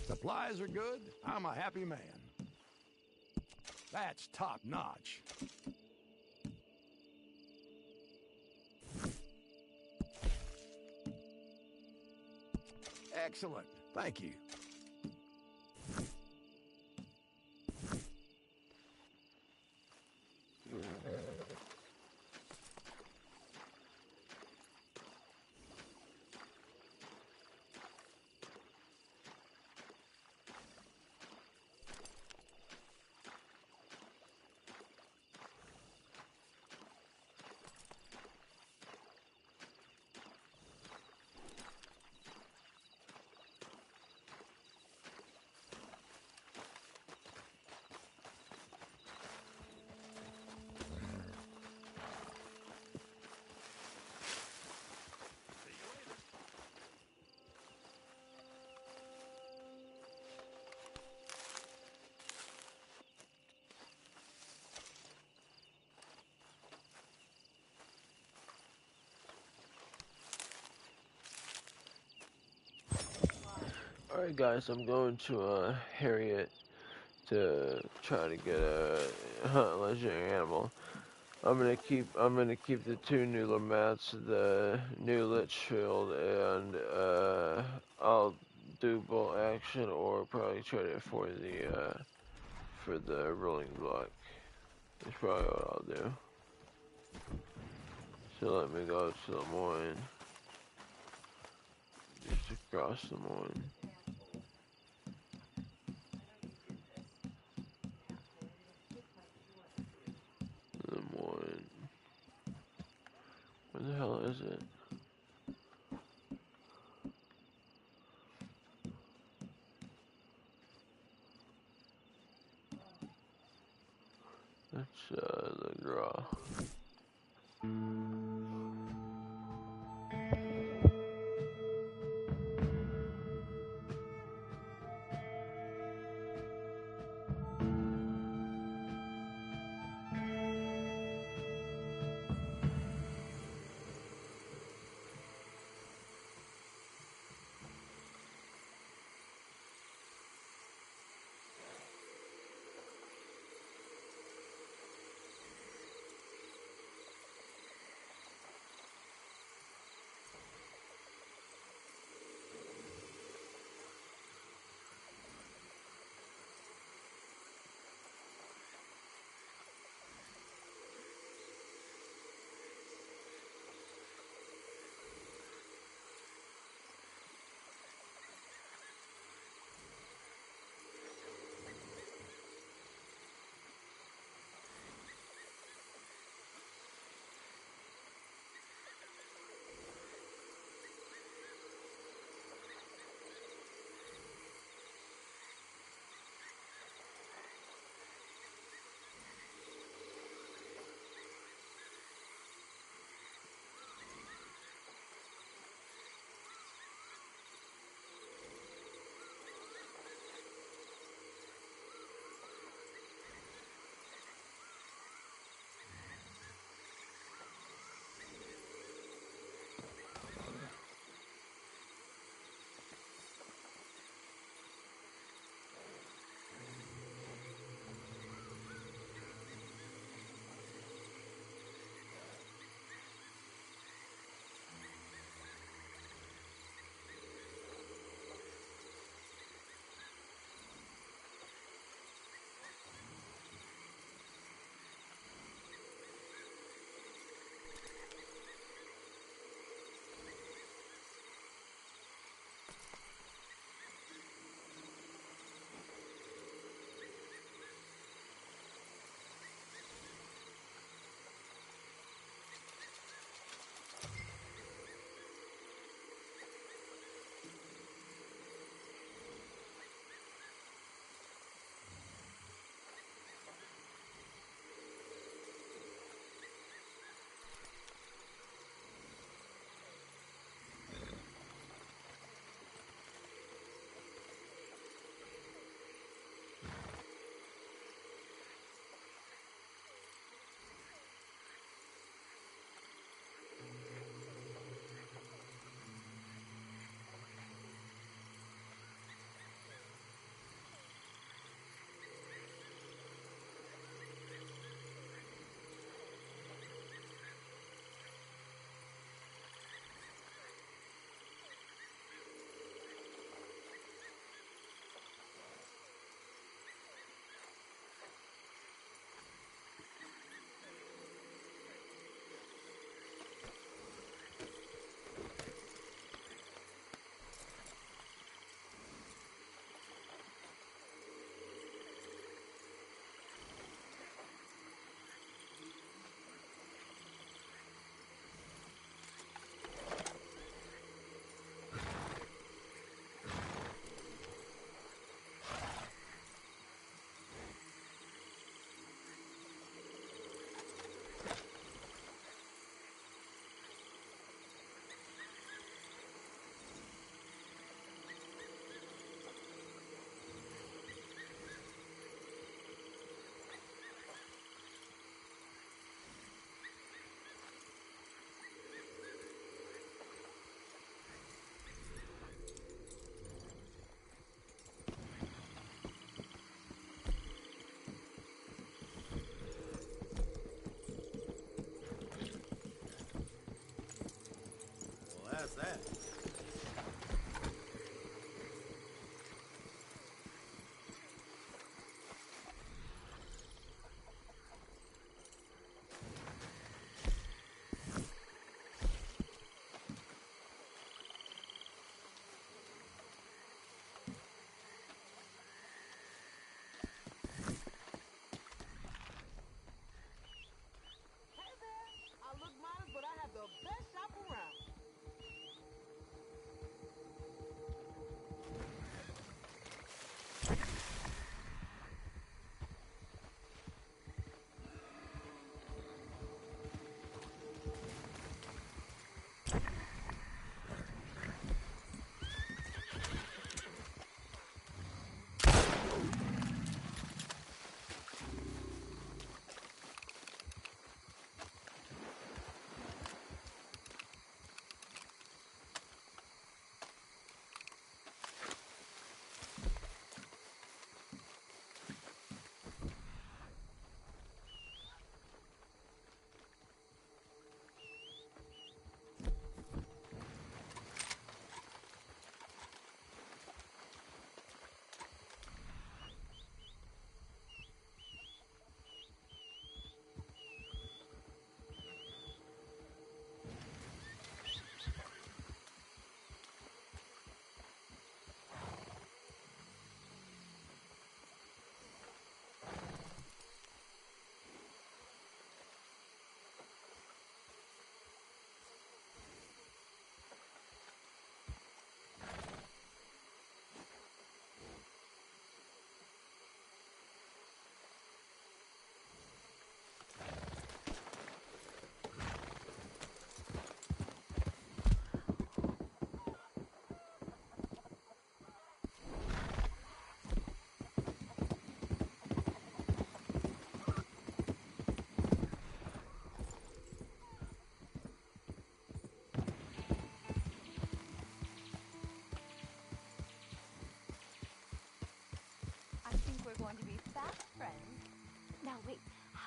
Supplies are good. I'm a happy man. That's top notch. Excellent. Thank you. Alright guys, I'm going to Harriet to try to get a hunt legendary animal. I'm gonna keep the two new Lamats, the new Litchfield, and I'll do bolt action or probably trade it for the rolling block. That's probably what I'll do. So let me go to Lemoyne. Just across Lemoyne. Lemoyne. Where the hell is it? That's the draw.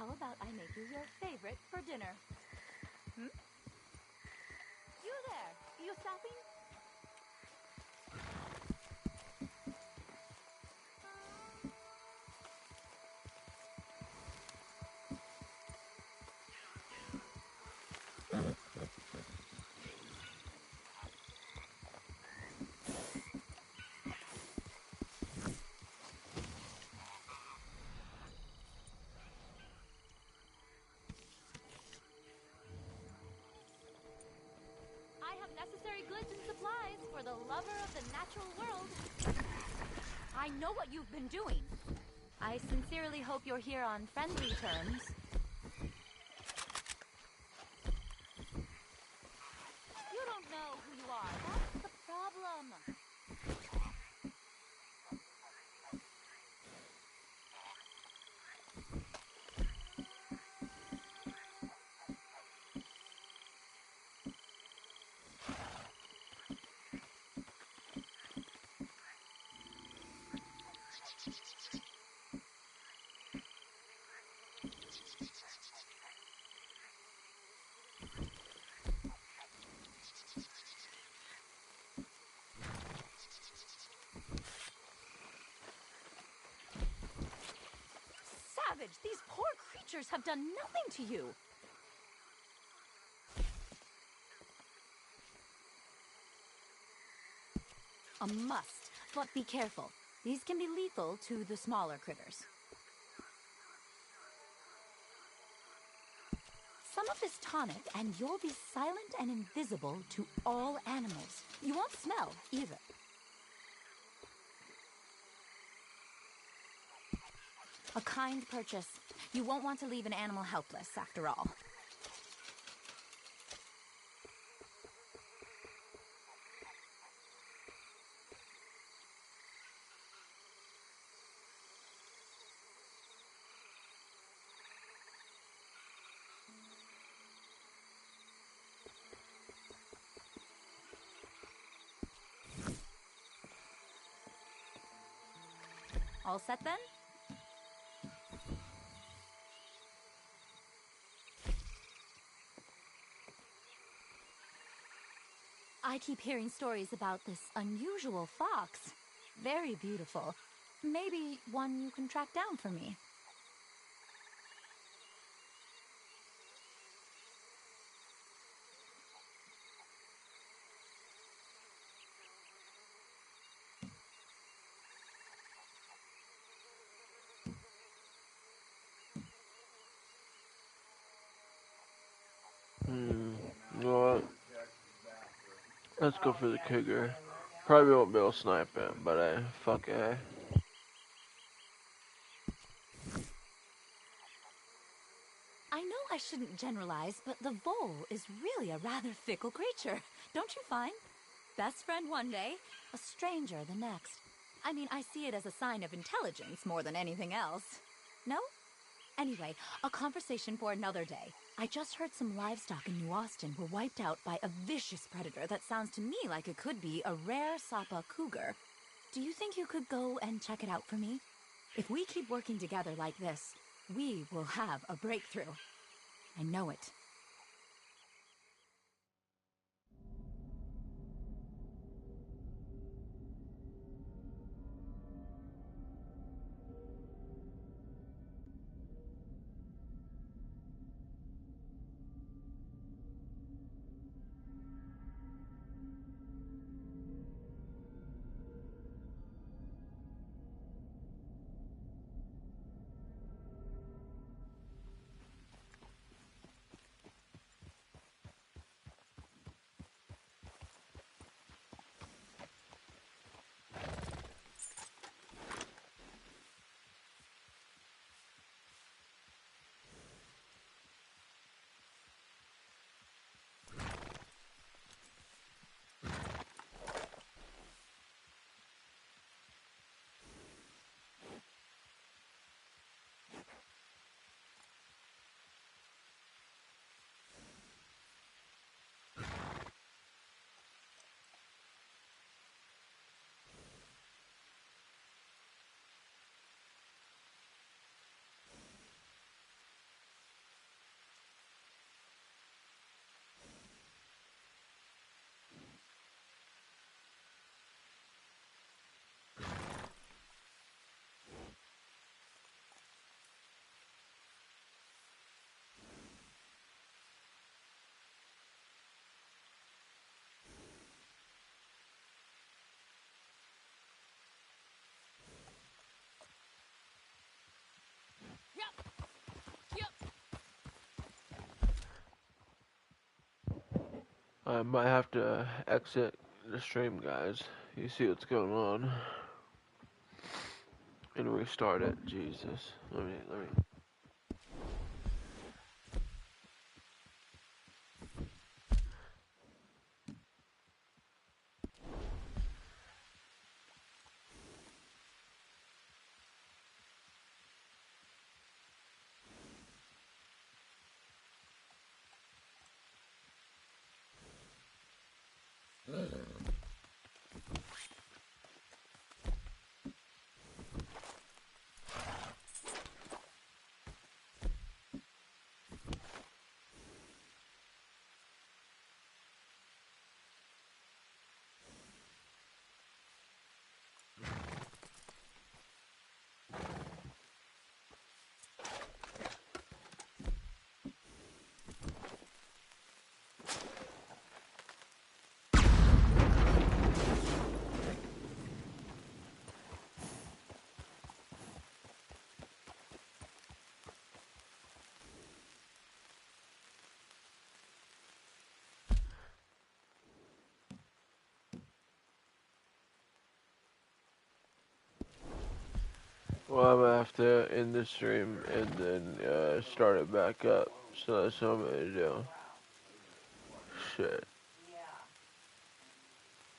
How about I make you your favorite for dinner? Hmm? You there! You stopping? I have necessary goods and supplies for the lover of the natural world. I know what you've been doing. I sincerely hope you're here on friendly terms. You don't know who you are. That's the problem. Savage, these poor creatures have done nothing to you. A must, but be careful. These can be lethal to the smaller critters. Some of this tonic, and you'll be silent and invisible to all animals. You won't smell, either. A kind purchase. You won't want to leave an animal helpless, after all. All set then? I keep hearing stories about this unusual fox. Very beautiful. Maybe one you can track down for me. You know what? Let's go for the cougar. Probably won't be able to snipe it, but fuck it. I know I shouldn't generalize, but the vole is really a rather fickle creature, don't you find? Best friend one day, a stranger the next. I mean, I see it as a sign of intelligence more than anything else. No? Anyway, a conversation for another day. I just heard some livestock in New Austin were wiped out by a vicious predator that sounds to me like it could be a rare Sapa cougar. Do you think you could go and check it out for me? If we keep working together like this, we will have a breakthrough. I know it. I might have to exit the stream, guys. You see what's going on. And restart it. Jesus. Let me. Well, I'm gonna have to end the stream and then start it back up. So that's what I'm gonna do. Shit.